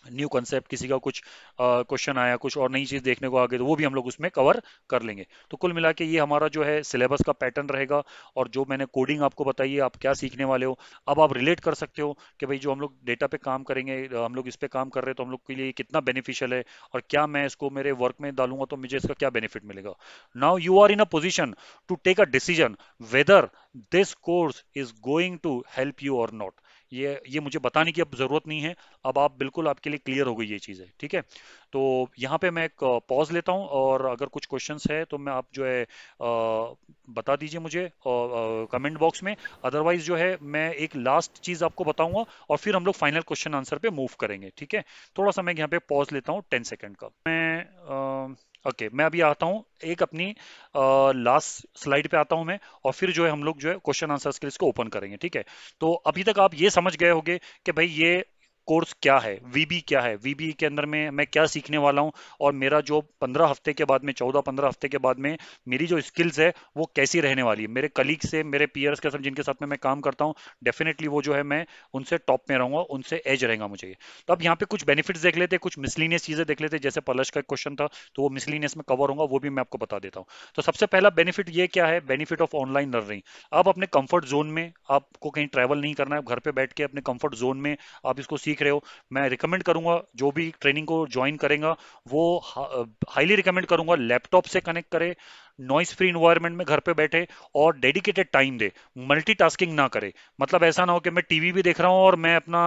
new concept. किसी का कुछ क्वेश्चन आया, कुछ और नई चीज देखने को आ गई, तो वो भी हम लोग उसमें कवर कर लेंगे। तो कुल मिला के ये हमारा जो है सिलेबस का पैटर्न रहेगा। और जो मैंने कोडिंग आपको बताई है, आप क्या सीखने वाले हो, अब आप रिलेट कर सकते हो कि भाई जो हम लोग डेटा पे काम करेंगे, हम लोग इस पे काम कर रहे हैं, तो हम लोग के लिए कितना बेनिफिशियल है और क्या मैं इसको मेरे वर्क में डालूंगा तो मुझे इसका क्या बेनिफिट मिलेगा। Now you are in a position to take a decision whether this course is going to help you और नॉट। ये मुझे बताने की अब जरूरत नहीं है, अब आप बिल्कुल, आपके लिए क्लियर हो गई ये चीज़ है, ठीक है। तो यहाँ पे मैं एक पॉज लेता हूँ और अगर कुछ क्वेश्चंस है तो मैं आप जो है बता दीजिए मुझे कमेंट बॉक्स में। अदरवाइज जो है मैं एक लास्ट चीज़ आपको बताऊंगा और फिर हम लोग फाइनल क्वेश्चन आंसर पे मूव करेंगे, ठीक है। थोड़ा सा मैं यहाँ पे पॉज लेता हूँ 10 सेकेंड का। मैं अभी आता हूँ एक अपनी लास्ट स्लाइड पे आता हूँ मैं, और फिर जो है हम लोग जो है क्वेश्चन आंसर्स के लिए इसको ओपन करेंगे, ठीक है। तो अभी तक आप ये समझ गए होंगे कि भाई ये कोर्स क्या है, वीबी क्या है, वीबी के अंदर में मैं क्या सीखने वाला हूँ, और मेरा जो 15 हफ्ते के बाद में, 14-15 हफ्ते के बाद में मेरी जो स्किल्स है वो कैसी रहने वाली है। मेरे कलीग से, मेरे पीयर्स के साथ जिनके साथ में मैं काम करता हूँ, डेफिनेटली वो जो है मैं उनसे टॉप में रहूंगा, उनसे एज रहेगा मुझे। तो अब यहाँ पे कुछ बेनिफिट्स देख लेते, कुछ मिसलिनियस चीजें देख लेते। जैसे पलश का एक क्वेश्चन था, तो वो मिसलिनियस में कवर होगा, वो भी मैं आपको बता देता हूँ। तो सबसे पहला बेनिफिट ये क्या है, बेनिफिट ऑफ ऑनलाइन लर्निंग। आप अपने कंफर्ट जोन में, आपको कहीं ट्रैवल नहीं करना है, घर पे बैठ के अपने कंफर्ट जोन में आप इसको सीख रहे हो। मैं रिकमेंड करूंगा जो भी ट्रेनिंग को ज्वाइन करेगा वो हाईली रिकमेंड करूंगा लैपटॉप से कनेक्ट करे, नॉइस फ्री इन्वायरमेंट में घर पे बैठे और डेडिकेटेड टाइम दे, मल्टीटास्किंग ना करे। मतलब ऐसा ना हो कि मैं टीवी भी देख रहा हूं और मैं अपना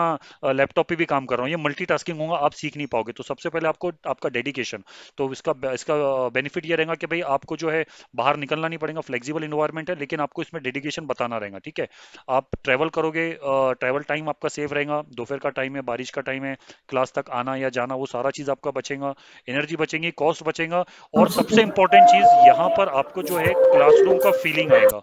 लैपटॉप पे भी काम कर रहा हूं, ये मल्टीटास्किंग होगा, आप सीख नहीं पाओगे। तो सबसे पहले आपको आपका डेडिकेशन, तो इसका इसका बेनिफिट ये रहेगा कि भाई आपको जो है बाहर निकलना नहीं पड़ेगा, फ्लेक्सिबल इन्वायरमेंट है, लेकिन आपको इसमें डेडिकेशन बताना रहेगा, ठीक है। आप ट्रैवल करोगे, ट्रैवल टाइम आपका सेव रहेगा, दोपहर का टाइम है, बारिश का टाइम है, क्लास तक आना या जाना, वो सारा चीज आपका बचेगा, एनर्जी बचेगी, कॉस्ट बचेगा। और सबसे इंपॉर्टेंट चीज यहाँ पर आपको जो है क्लासरूम का फीलिंग आएगा,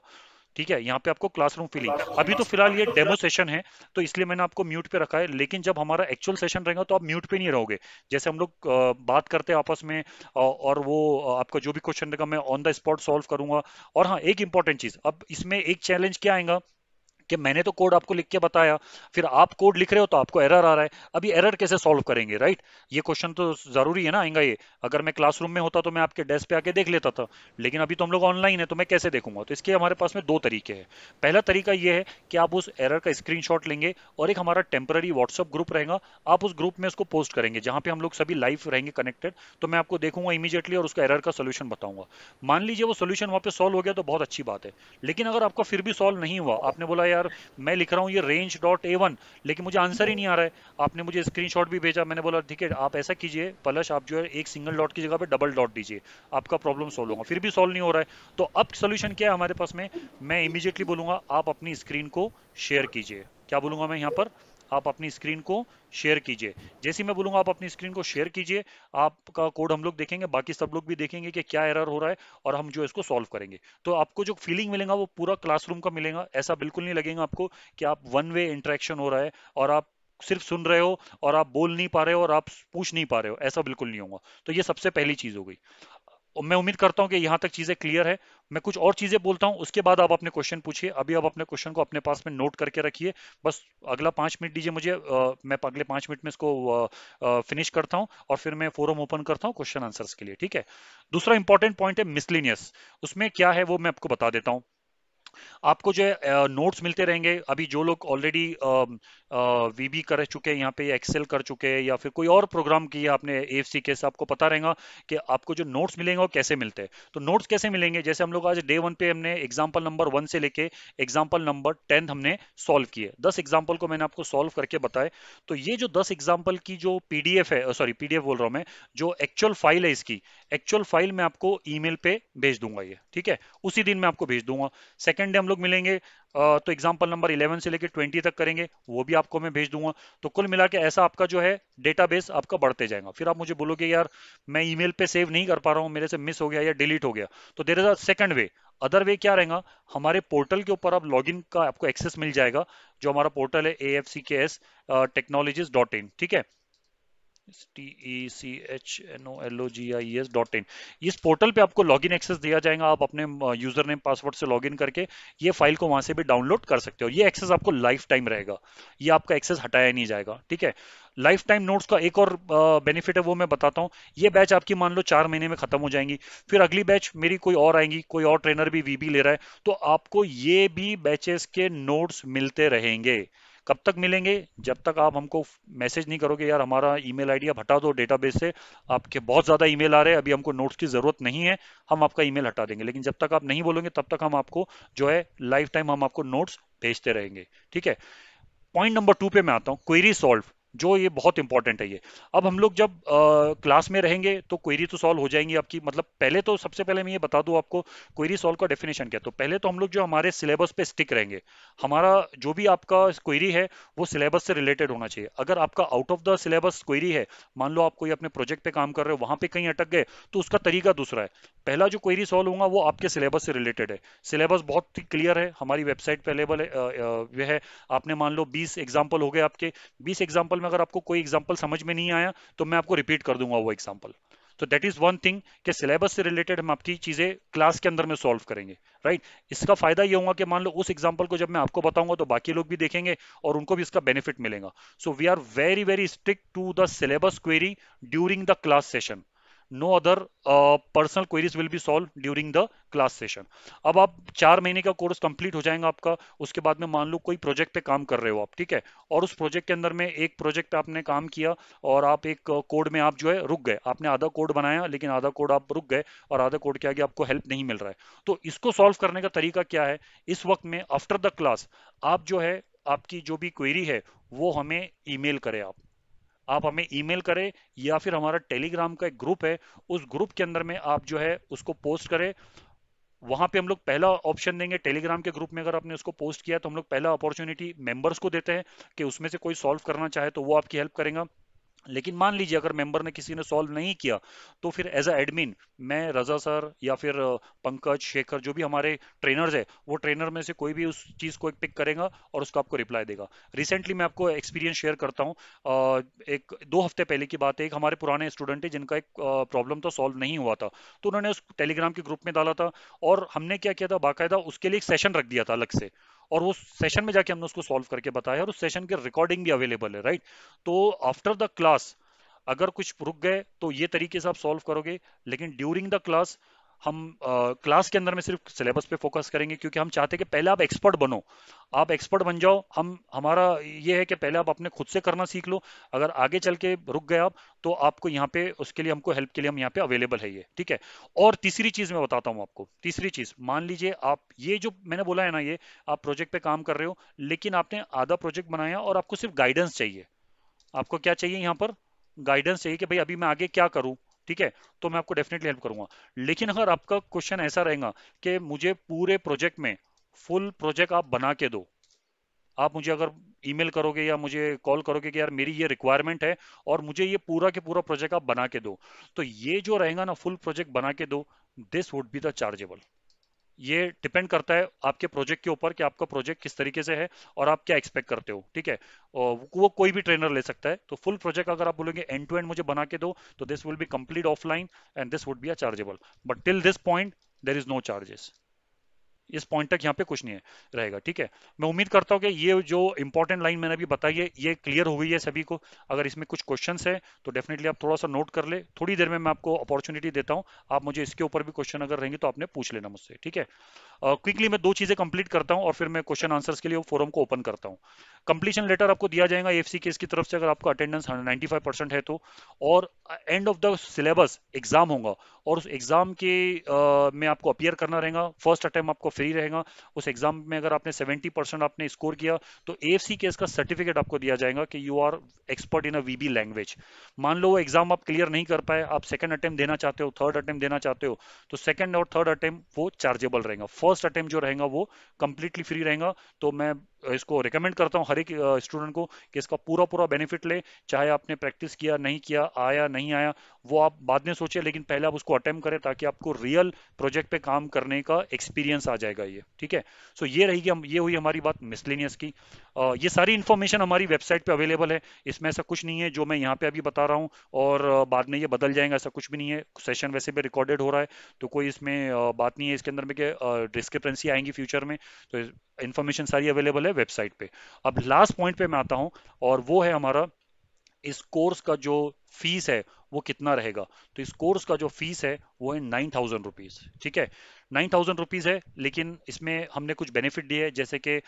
ठीक है। यहाँ पे आपको क्लासरूम फीलिंग, अभी तो फिलहाल ये डेमो सेशन है तो इसलिए मैंने आपको म्यूट पे रखा है, लेकिन जब हमारा एक्चुअल सेशन रहेगा तो आप म्यूट पे नहीं रहोगे। जैसे हम लोग बात करते हैं आपस में, और वो आपका जो भी क्वेश्चन रहेगा मैं ऑन द स्पॉट सॉल्व करूंगा। और हाँ, एक इंपॉर्टेंट चीज, अब इसमें एक चैलेंज क्या आएगा कि मैंने तो कोड आपको लिख के बताया, फिर आप कोड लिख रहे हो तो आपको एरर आ रहा है। अभी एरर कैसे सॉल्व करेंगे, राइट? ये क्वेश्चन तो जरूरी है ना, आएगा ये। अगर मैं क्लासरूम में होता तो मैं आपके डेस्क पे आके देख लेता था, लेकिन अभी तो हम लोग ऑनलाइन है तो मैं कैसे देखूंगा। तो इसके हमारे पास में दो तरीके हैं। पहला तरीका ये है कि आप उस एरर का स्क्रीनशॉट लेंगे और एक हमारा टेम्पररी व्हाट्सअप ग्रुप रहेगा, आप उस ग्रुप में उसको पोस्ट करेंगे जहां पे हम लोग सभी लाइव रहेंगे कनेक्टेड। तो मैं आपको देखूंगा इमीडिएटली और उसका एरर का सोल्यूशन बताऊंगा। मान लीजिए वो सोल्यूशन वहां पे सॉल्व हो गया तो बहुत अच्छी बात है, लेकिन अगर आपका फिर भी सॉल्व नहीं हुआ, आपने बोला यार मैं लिख रहा हूँ ये रेंज डॉट A1 लेकिन मुझे आंसर ही नहीं आ रहा है, आपने मुझे स्क्रीनशॉट भी भेजा, मैंने बोला ठीक है आप ऐसा कीजिए पलश, आप जो है एक सिंगल डॉट की जगह पे डबल डॉट दीजिए, आपका प्रॉब्लम सॉल्व होगा। फिर भी सॉल्व नहीं हो रहा है तो अब सोल्यूशन क्या है हमारे पास में, मैं इमीडिएटली बोलूंगा आप अपनी स्क्रीन को शेयर कीजिए। क्या बोलूंगा मैं यहाँ पर, आप अपनी स्क्रीन को शेयर कीजिए। जैसे ही मैं बोलूंगा आप अपनी स्क्रीन को शेयर कीजिए, आपका कोड हम लोग देखेंगे, बाकी सब लोग भी देखेंगे कि क्या एरर हो रहा है और हम जो इसको सॉल्व करेंगे। तो आपको जो फीलिंग मिलेगा वो पूरा क्लासरूम का मिलेगा। ऐसा बिल्कुल नहीं लगेगा आपको कि आप वन वे इंटरेक्शन हो रहा है और आप सिर्फ सुन रहे हो और आप बोल नहीं पा रहे हो और आप पूछ नहीं पा रहे हो, ऐसा बिल्कुल नहीं होगा। तो ये सबसे पहली चीज हो गई। और मैं उम्मीद करता हूं कि यहाँ तक चीजें क्लियर है। मैं कुछ और चीजें बोलता हूं, उसके बाद आप अपने क्वेश्चन पूछिए। अभी आप अपने क्वेश्चन को अपने पास में नोट करके रखिए। बस अगला 5 मिनट दीजिए मुझे, मैं अगले 5 मिनट में इसको फिनिश करता हूं और फिर मैं फोरम ओपन करता हूं क्वेश्चन आंसर्स के लिए, ठीक है। दूसरा इंपॉर्टेंट पॉइंट है मिसलिनियस। उसमें क्या है वो मैं आपको बता देता हूँ। आपको जो है नोट्स मिलते रहेंगे। अभी जो लोग ऑलरेडी वीबी कर चुके हैं यहाँ पे, एक्सेल कर चुके हैं या फिर कोई और प्रोग्राम किया आपने AFC के, से आपको पता रहेगा कि आपको जो नोट्स मिलेंगे वो कैसे मिलते हैं। तो नोट्स कैसे मिलेंगे, जैसे हम लोग आज डे 1 पे हमने एग्जाम्पल नंबर 1 से लेके एग्जाम्पल नंबर 10 हमने सॉल्व किए। 10 एग्जाम्पल को मैंने आपको सॉल्व करके बताए। तो ये जो 10 एग्जाम्पल की जो PDF है, सॉरी PDF बोल रहा हूँ मैं, जो एक्चुअल फाइल है इसकी, एक्चुअल फाइल मैं आपको ईमेल पे भेज दूंगा ये, ठीक है। उसी दिन मैं आपको भेज दूंगा। सेकंड डे हम लोग मिलेंगे, तो एग्जाम्पल नंबर 11 से लेकर 20 तक करेंगे, वो भी आपको मैं भेज दूंगा। तो कुल मिला के ऐसा आपका जो है डेटाबेस आपका बढ़ते जाएगा। फिर आप मुझे बोलोगे यार मैं ईमेल पे सेव नहीं कर पा रहा हूँ, मेरे से मिस हो गया या डिलीट हो गया, तो there is a second way. Other way क्या रहेगा, हमारे पोर्टल के ऊपर आप लॉगिन का आपको एक्सेस मिल जाएगा। जो हमारा पोर्टल है AFCKS technologies.in, ठीक है, TECHNOLOGIES.in। इस पोर्टल पे आपको लॉगिन एक्सेस दिया जाएगा। आप अपने यूजर नेम पासवर्ड से लॉगिन करके ये फाइल को वहां से भी डाउनलोड कर सकते हो। ये एक्सेस आपको लाइफ टाइम रहेगा, ये आपका एक्सेस हटाया नहीं जाएगा, ठीक है। लाइफ टाइम नोट्स का एक और बेनिफिट है, वो मैं बताता हूँ। ये बैच आपकी मान लो 4 महीने में खत्म हो जाएंगी, फिर अगली बैच मेरी कोई और आएंगी, कोई और ट्रेनर भी VB ले रहा है, तो आपको ये भी बैचेस के नोट्स मिलते रहेंगे। कब तक मिलेंगे, जब तक आप हमको मैसेज नहीं करोगे यार हमारा ईमेल आईडी आप हटा दो डेटाबेस से, आपके बहुत ज्यादा ईमेल आ रहे हैं, अभी हमको नोट्स की जरूरत नहीं है, हम आपका ईमेल हटा देंगे। लेकिन जब तक आप नहीं बोलोगे तब तक हम आपको जो है लाइफ टाइम हम आपको नोट्स भेजते रहेंगे, ठीक है। पॉइंट नंबर 2 पे मैं आता हूँ, क्वेरी सॉल्व, जो ये बहुत इंपॉर्टेंट है ये। अब हम लोग जब क्लास में रहेंगे तो क्वेरी तो सॉल्व हो जाएंगी आपकी। मतलब पहले तो सबसे पहले मैं ये बता दूं आपको क्वेरी सॉल्व का डेफिनेशन क्या है। तो पहले तो हम लोग जो हमारे सिलेबस पे स्टिक रहेंगे, हमारा जो भी आपका क्वेरी है वो सिलेबस से रिलेटेड होना चाहिए। अगर आपका out of the syllabus query है, मान लो आप कोई अपने प्रोजेक्ट पे काम कर रहे हो, वहां पे कहीं अटक गए, तो उसका तरीका दूसरा है। पहला जो क्वेरी सॉल्व होगा वो आपके सिलेबस से रिलेटेड है। सिलेबस बहुत ही क्लियर है, हमारी वेबसाइट पे अवेलेबल है, वह है। आपने मान लो 20 एग्जाम्पल हो गए आपके, 20 एग्जाम्पल में अगर आपको कोई एग्जाम्पल समझ में नहीं आया तो मैं आपको रिपीट कर दूंगा वो एग्जाम्पल। तो दैट इज वन थिंग कि सिलेबस से रिलेटेड हम आपकी चीजें क्लास के अंदर में सॉल्व करेंगे, राइट। इसका फायदा ये होगा कि मान लो उस एग्जाम्पल को जब मैं आपको बताऊंगा तो बाकी लोग भी देखेंगे और उनको भी इसका बेनिफिट मिलेगा। So we are very very strict to the syllabus query during the class session. No other personal queries will be solve during the class session. अब आप 4 महीने का कोर्स कंप्लीट हो जाएगा आपका, उसके बाद में मान लो कोई प्रोजेक्ट पे काम कर रहे हो आप, ठीक है, और उस प्रोजेक्ट के अंदर में एक प्रोजेक्ट पे आपने काम किया और आप एक कोड में आप जो है रुक गए, आपने आधा कोड बनाया लेकिन आधा कोड आप रुक गए और आधा कोड के आगे आपको हेल्प नहीं मिल रहा है। तो इसको सॉल्व करने का तरीका क्या है, इस वक्त में आफ्टर द क्लास आप जो है आपकी जो भी क्वेरी है वो हमें ईमेल करें। आप हमें ईमेल करें या फिर हमारा टेलीग्राम का एक ग्रुप है, उस ग्रुप के अंदर में आप जो है उसको पोस्ट करें। वहां पे हम लोग पहला ऑप्शन देंगे, टेलीग्राम के ग्रुप में अगर आपने उसको पोस्ट किया तो हम लोग पहला अपॉर्चुनिटी मेंबर्स को देते हैं कि उसमें से कोई सॉल्व करना चाहे तो वो आपकी हेल्प करेगा। लेकिन मान लीजिए अगर मेंबर ने किसी ने सॉल्व नहीं किया तो फिर एज अ एडमिन मैं रजा सर या फिर पंकज शेखर जो भी हमारे ट्रेनर्स है, वो ट्रेनर में से कोई भी उस चीज को एक पिक करेगा और उसको आपको रिप्लाई देगा। रिसेंटली मैं आपको एक्सपीरियंस शेयर करता हूँ, एक 2 हफ्ते पहले की बात है। एक हमारे पुराने स्टूडेंट है जिनका एक प्रॉब्लम था, सॉल्व नहीं हुआ था, तो उन्होंने उस टेलीग्राम के ग्रुप में डाला था और हमने क्या किया था, बाकायदा उसके लिए एक सेशन रख दिया था अलग से, और वो सेशन में जाके हमने उसको सॉल्व करके बताया और उस सेशन की रिकॉर्डिंग भी अवेलेबल है, राइट। तो आफ्टर द क्लास अगर कुछ रुक गए तो ये तरीके से आप सॉल्व करोगे। लेकिन ड्यूरिंग द क्लास हम क्लास के अंदर में सिर्फ सिलेबस पे फोकस करेंगे, क्योंकि हम चाहते हैं कि पहले आप एक्सपर्ट बनो, आप एक्सपर्ट बन जाओ। हम हमारा ये है कि पहले आप अपने खुद से करना सीख लो, अगर आगे चल के रुक गए आप तो आपको यहाँ पे उसके लिए हमको हेल्प के लिए हम यहाँ पे अवेलेबल है ये, ठीक है। और तीसरी चीज मैं बताता हूँ आपको, तीसरी चीज मान लीजिए आप ये जो मैंने बोला है ना, ये आप प्रोजेक्ट पे काम कर रहे हो लेकिन आपने आधा प्रोजेक्ट बनाया और आपको सिर्फ गाइडेंस चाहिए। आपको क्या चाहिए यहाँ पर, गाइडेंस चाहिए कि भाई अभी मैं आगे क्या करूं, ठीक है, तो मैं आपको डेफिनेटली हेल्प करूंगा। लेकिन अगर आपका क्वेश्चन ऐसा रहेगा कि मुझे पूरे प्रोजेक्ट में फुल प्रोजेक्ट आप बना के दो, आप मुझे अगर ईमेल करोगे या मुझे कॉल करोगे कि यार मेरी ये रिक्वायरमेंट है और मुझे ये पूरा के पूरा प्रोजेक्ट आप बना के दो, तो ये जो रहेगा ना फुल प्रोजेक्ट बना के दो, this would be the chargeable. ये डिपेंड करता है आपके प्रोजेक्ट के ऊपर कि आपका प्रोजेक्ट किस तरीके से है और आप क्या एक्सपेक्ट करते हो, ठीक है। और वो कोई भी ट्रेनर ले सकता है। तो फुल प्रोजेक्ट अगर आप बोलेंगे एंड टू एंड मुझे बना के दो, तो this will be complete offline and this would be a chargeable, but till this point there is no charges. इस पॉइंट तक यहाँ पे कुछ नहीं है रहेगा, ठीक है। मैं उम्मीद करता हूँ कि ये जो इंपॉर्टेंट लाइन मैंने अभी बताई है ये क्लियर हो गई है सभी को। अगर इसमें कुछ क्वेश्चंस है तो डेफिनेटली आप थोड़ा सा नोट कर ले, थोड़ी देर में मैं आपको अपॉर्चुनिटी देता हूँ, आप मुझे इसके ऊपर भी क्वेश्चन अगर रहेंगे तो आपने पूछ लेना मुझसे, ठीक है। क्विकली मैं 2 चीजें कंप्लीट करता हूँ और फिर मैं क्वेश्चन आंसर्स के लिए फोरम को ओपन करता हूँ। कंप्लीशन लेटर आपको दिया जाएगा AFC केस की तरफ से अगर आपका अटेंडेंस 95% है तो, और end of the syllabus exam होगा और उस एग्जाम के में आपको अपीयर करना रहेगा। फर्स्ट अटेम्प्ट आपको फ्री रहेगा। उस एग्जाम में अगर आपने 70% आपने स्कोर किया तो AFC केस का सर्टिफिकेट आपको दिया जाएगा कि you are expert in a VB language. मान लो वो एग्जाम आप क्लियर नहीं कर पाए, आप सेकंड अटेम्प्ट देना चाहते हो, थर्ड अटेम्प्ट देना चाहते हो, तो सेकंड और थर्ड अटेम्प्ट वो चार्जेबल रहेगा। फर्स्ट फर्स्ट अटेम्प्ट जो रहेगा वो कंप्लीटली फ्री रहेगा। तो मैं इसको रिकमेंड करता हूँ हर एक स्टूडेंट को कि इसका पूरा पूरा बेनिफिट ले। चाहे आपने प्रैक्टिस किया नहीं किया, आया नहीं आया, वो आप बाद में सोचे, लेकिन पहले आप उसको अटेम्प्ट करें ताकि आपको रियल प्रोजेक्ट पे काम करने का एक्सपीरियंस आ जाएगा ये। ठीक है, सो ये रहेगी ये हुई हमारी बात मिसलेनियस की। ये सारी इन्फॉर्मेशन हमारी वेबसाइट पे अवेलेबल है, इसमें ऐसा कुछ नहीं है जो मैं यहाँ पे अभी बता रहा हूँ और बाद में ये बदल जाएगा, ऐसा कुछ भी नहीं है। सेशन वैसे भी रिकॉर्डेड हो रहा है, तो कोई इसमें बात नहीं है इसके अंदर में कि डिस्क्रिपेंसी आएंगी फ्यूचर में। तो इन्फॉर्मेशन सारी अवेलेबल है वेबसाइट पे। अब लास्ट पॉइंट पे मैं आता हूँ, और वो है हमारा इस कोर्स का जो फीस है वो कितना रहेगा। तो इस कोर्स का जो फीस है वो है 9,000 रुपीज। ठीक है, 9,000 रुपीज है, लेकिन इसमें हमने कुछ बेनिफिट दिए हैं, जैसे कि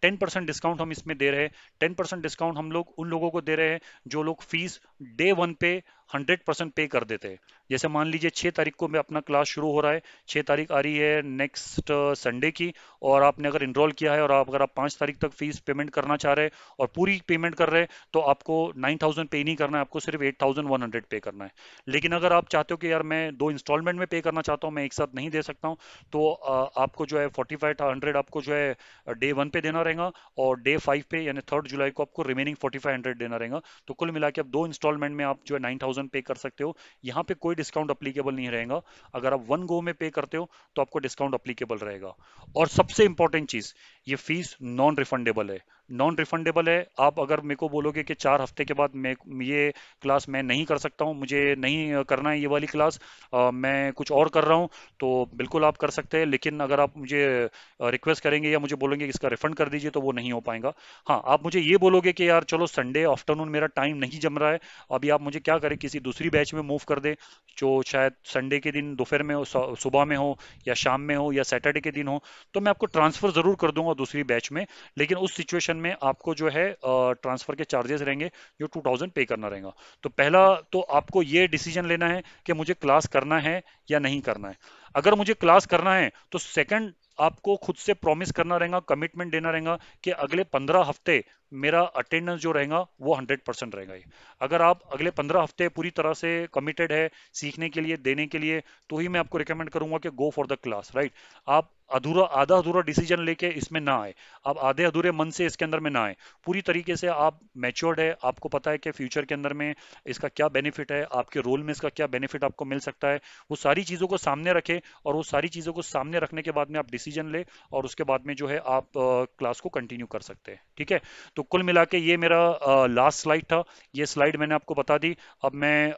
10% डिस्काउंट हम इसमें दे रहे हैं। 10% डिस्काउंट हम लोग उन लोगों को दे रहे हैं जो लोग फीस डे 1 पे 100% पे कर देते हैं। जैसे मान लीजिए 6 तारीख को मैं अपना क्लास शुरू हो रहा है, 6 तारीख आ रही है नेक्स्ट संडे की, और आपने अगर इनरोल किया है और अगर आप 5 तारीख तक फीस पेमेंट करना चाह रहे हैं और पूरी पेमेंट कर रहे हैं, तो आपको 9,000 पे नहीं करना है, आपको सिर्फ 8,100 पे करना है। लेकिन अगर आप चाहते हो कि यार मैं 2 इंस्टॉलमेंट में पे करना चाहता हूँ, मैं एक साथ नहीं दे सकता हूँ, तो आपको जो है 4500 आपको जो है डे 1 पे देना रहेगा, और डे 5 पे यानी 3 जुलाई को आपको रिमेनिंग 4500 देना रहेगा। तो कुल मिला के आप 2 इंस्टॉलमेंट में आप जो है 9,000 पे कर सकते हो। यहाँ पे कोई डिस्काउंट अप्लीकेबल नहीं रहेगा। अगर आप 1 गो में पे करते हो तो आपको डिस्काउंट अप्लीकेबल रहेगा। और सबसे इंपॉर्टेंट चीज, ये फीस नॉन रिफंडेबल है। नॉन रिफंडेबल है। आप अगर मेरे को बोलोगे कि 4 हफ्ते के बाद मैं ये क्लास मैं नहीं कर सकता हूँ, मुझे नहीं करना है ये वाली क्लास, मैं कुछ और कर रहा हूँ, तो बिल्कुल आप कर सकते हैं। लेकिन अगर आप मुझे रिक्वेस्ट करेंगे या मुझे बोलेंगे कि इसका रिफंड कर दीजिए, तो वो नहीं हो पाएगा। हाँ, आप मुझे ये बोलोगे कि यार चलो संडे आफ्टरनून मेरा टाइम नहीं जम रहा है, अभी आप मुझे क्या करें, किसी दूसरी बैच में मूव कर दे जो शायद संडे के दिन दोपहर में हो, सुबह में हो, या शाम में हो, या सैटरडे के दिन हो, तो मैं आपको ट्रांसफर जरूर कर दूंगा दूसरी बैच में। लेकिन उस सिचुएशन में आपको जो है ट्रांसफर के चार्जेस रहेंगे जो 2,000 पे करना रहेगा। तो पहला तो आपको ये डिसीजन लेना है कि मुझे क्लास करना है या नहीं करना है। अगर मुझे क्लास करना है तो सेकंड आपको खुद से प्रॉमिस करना रहेगा, कमिटमेंट देना रहेगा कि अगले 15 हफ्ते मेरा अटेंडेंस जो रहेगा वो 100% रहेगा। ये अगर आप अगले 15 हफ्ते पूरी तरह से कमिटेड है सीखने के लिए, देने के लिए, तो ही मैं आपको रिकमेंड करूंगा कि go for the class, right. आप आधा अधूरा डिसीजन लेके इसमें ना आए, आप आधे अधूरे मन से इसके अंदर में ना आए। पूरी तरीके से आप मैच्योर्ड है, आपको पता है कि फ्यूचर के अंदर में इसका क्या बेनिफिट है, आपके रोल में इसका क्या बेनिफिट आपको मिल सकता है, वो सारी चीज़ों को सामने रखें, और वो सारी चीज़ों को सामने रखने के बाद में आप डिसीजन ले, और उसके बाद में जो है आप क्लास को कंटिन्यू कर सकते हैं। ठीक है, तो कुल मिला के ये मेरा लास्ट स्लाइड था। ये स्लाइड मैंने आपको बता दी। अब मैं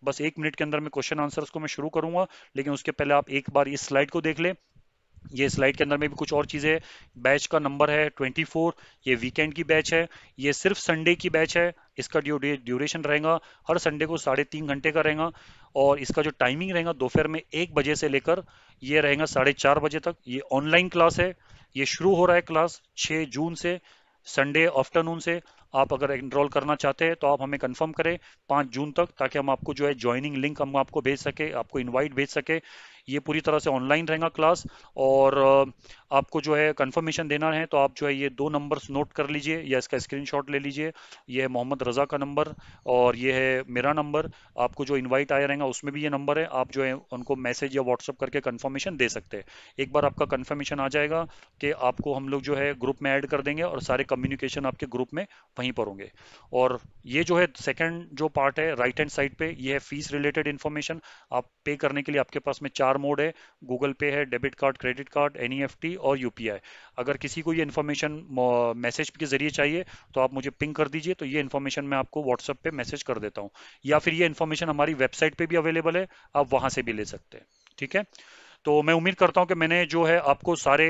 बस 1 मिनट के अंदर में क्वेश्चन आंसर्स को मैं शुरू करूंगा, लेकिन उसके पहले आप एक बार इस स्लाइड को देख ले। ये स्लाइड के अंदर में भी कुछ और चीज़ें। बैच का नंबर है 24। ये वीकेंड की बैच है, ये सिर्फ संडे की बैच है। इसका ड्यूरेशन रहेगा हर संडे को 3.5 घंटे का रहेगा, और इसका जो टाइमिंग रहेगा दोपहर में 1 बजे से लेकर ये रहेगा 4:30 बजे तक। ये ऑनलाइन क्लास है, ये शुरू हो रहा है क्लास 6 जून से, संडे आफ्टरनून से। आप अगर एनरोल करना चाहते हैं तो आप हमें कंफर्म करें 5 जून तक, ताकि हम आपको जो है ज्वाइनिंग लिंक हम आपको भेज सके, आपको इनवाइट भेज सके। ये पूरी तरह से ऑनलाइन रहेगा क्लास, और आपको जो है कंफर्मेशन देना है तो आप जो है ये 2 नंबर्स नोट कर लीजिए या इसका स्क्रीनशॉट ले लीजिए। ये है मोहम्मद रज़ा का नंबर और ये है मेरा नंबर। आपको जो इनवाइट आया रहेगा उसमें भी ये नंबर है, आप जो है उनको मैसेज या व्हाट्सअप करके कंफर्मेशन दे सकते हैं। एक बार आपका कंफर्मेशन आ जाएगा कि आपको हम लोग जो है ग्रुप में ऐड कर देंगे, और सारे कम्युनिकेशन आपके ग्रुप में वहीं पर होंगे। और ये जो है सेकंड जो पार्ट है राइट हैंड साइड पे, ये है फीस रिलेटेड इन्फॉर्मेशन। आप पे करने के लिए आपके पास में 4 मोड है, गूगल पे है, debit card, credit card, NEFT और यूपीआई। अगर किसी को ये इन्फॉर्मेशन मैसेज के जरिए चाहिए तो आप मुझे पिंग कर दीजिए, तो ये इन्फॉर्मेशन मैं आपको व्हाट्सएप पे मैसेज कर देता हूँ, या फिर ये इन्फॉर्मेशन हमारी वेबसाइट पे भी अवेलेबल है, आप वहां से भी ले सकते हैं। ठीक है, तो मैं उम्मीद करता हूं कि मैंने जो है आपको सारे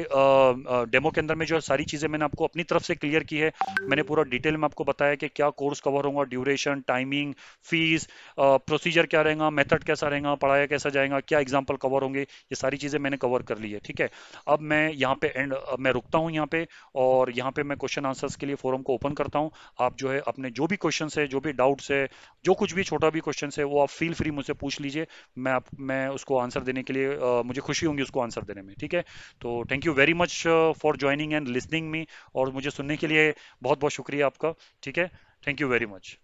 डेमो के अंदर में जो है सारी चीज़ें मैंने आपको अपनी तरफ से क्लियर की है। मैंने पूरा डिटेल में आपको बताया कि क्या कोर्स कवर होगा, ड्यूरेशन, टाइमिंग, फीस, प्रोसीजर क्या रहेगा, मेथड कैसा रहेगा, पढ़ाया कैसा जाएगा, क्या एग्जाम्पल कवर होंगे, ये सारी चीज़ें मैंने कवर कर ली है। ठीक है, अब मैं यहाँ पे मैं रुकता हूँ यहाँ पे, और यहाँ पे मैं क्वेश्चन आंसर्स के लिए फोरम को ओपन करता हूँ। आप जो है अपने जो भी क्वेश्चन है, जो भी डाउट्स है, जो कुछ भी छोटा भी क्वेश्चन है, वो आप फील फ्री मुझसे पूछ लीजिए। मैं उसको आंसर देने के लिए मुझे खुशी होगी उसको आंसर देने में। ठीक है, तो thank you very much for joining and listening me, और मुझे सुनने के लिए बहुत बहुत शुक्रिया आपका। ठीक है, थैंक यू वेरी मच।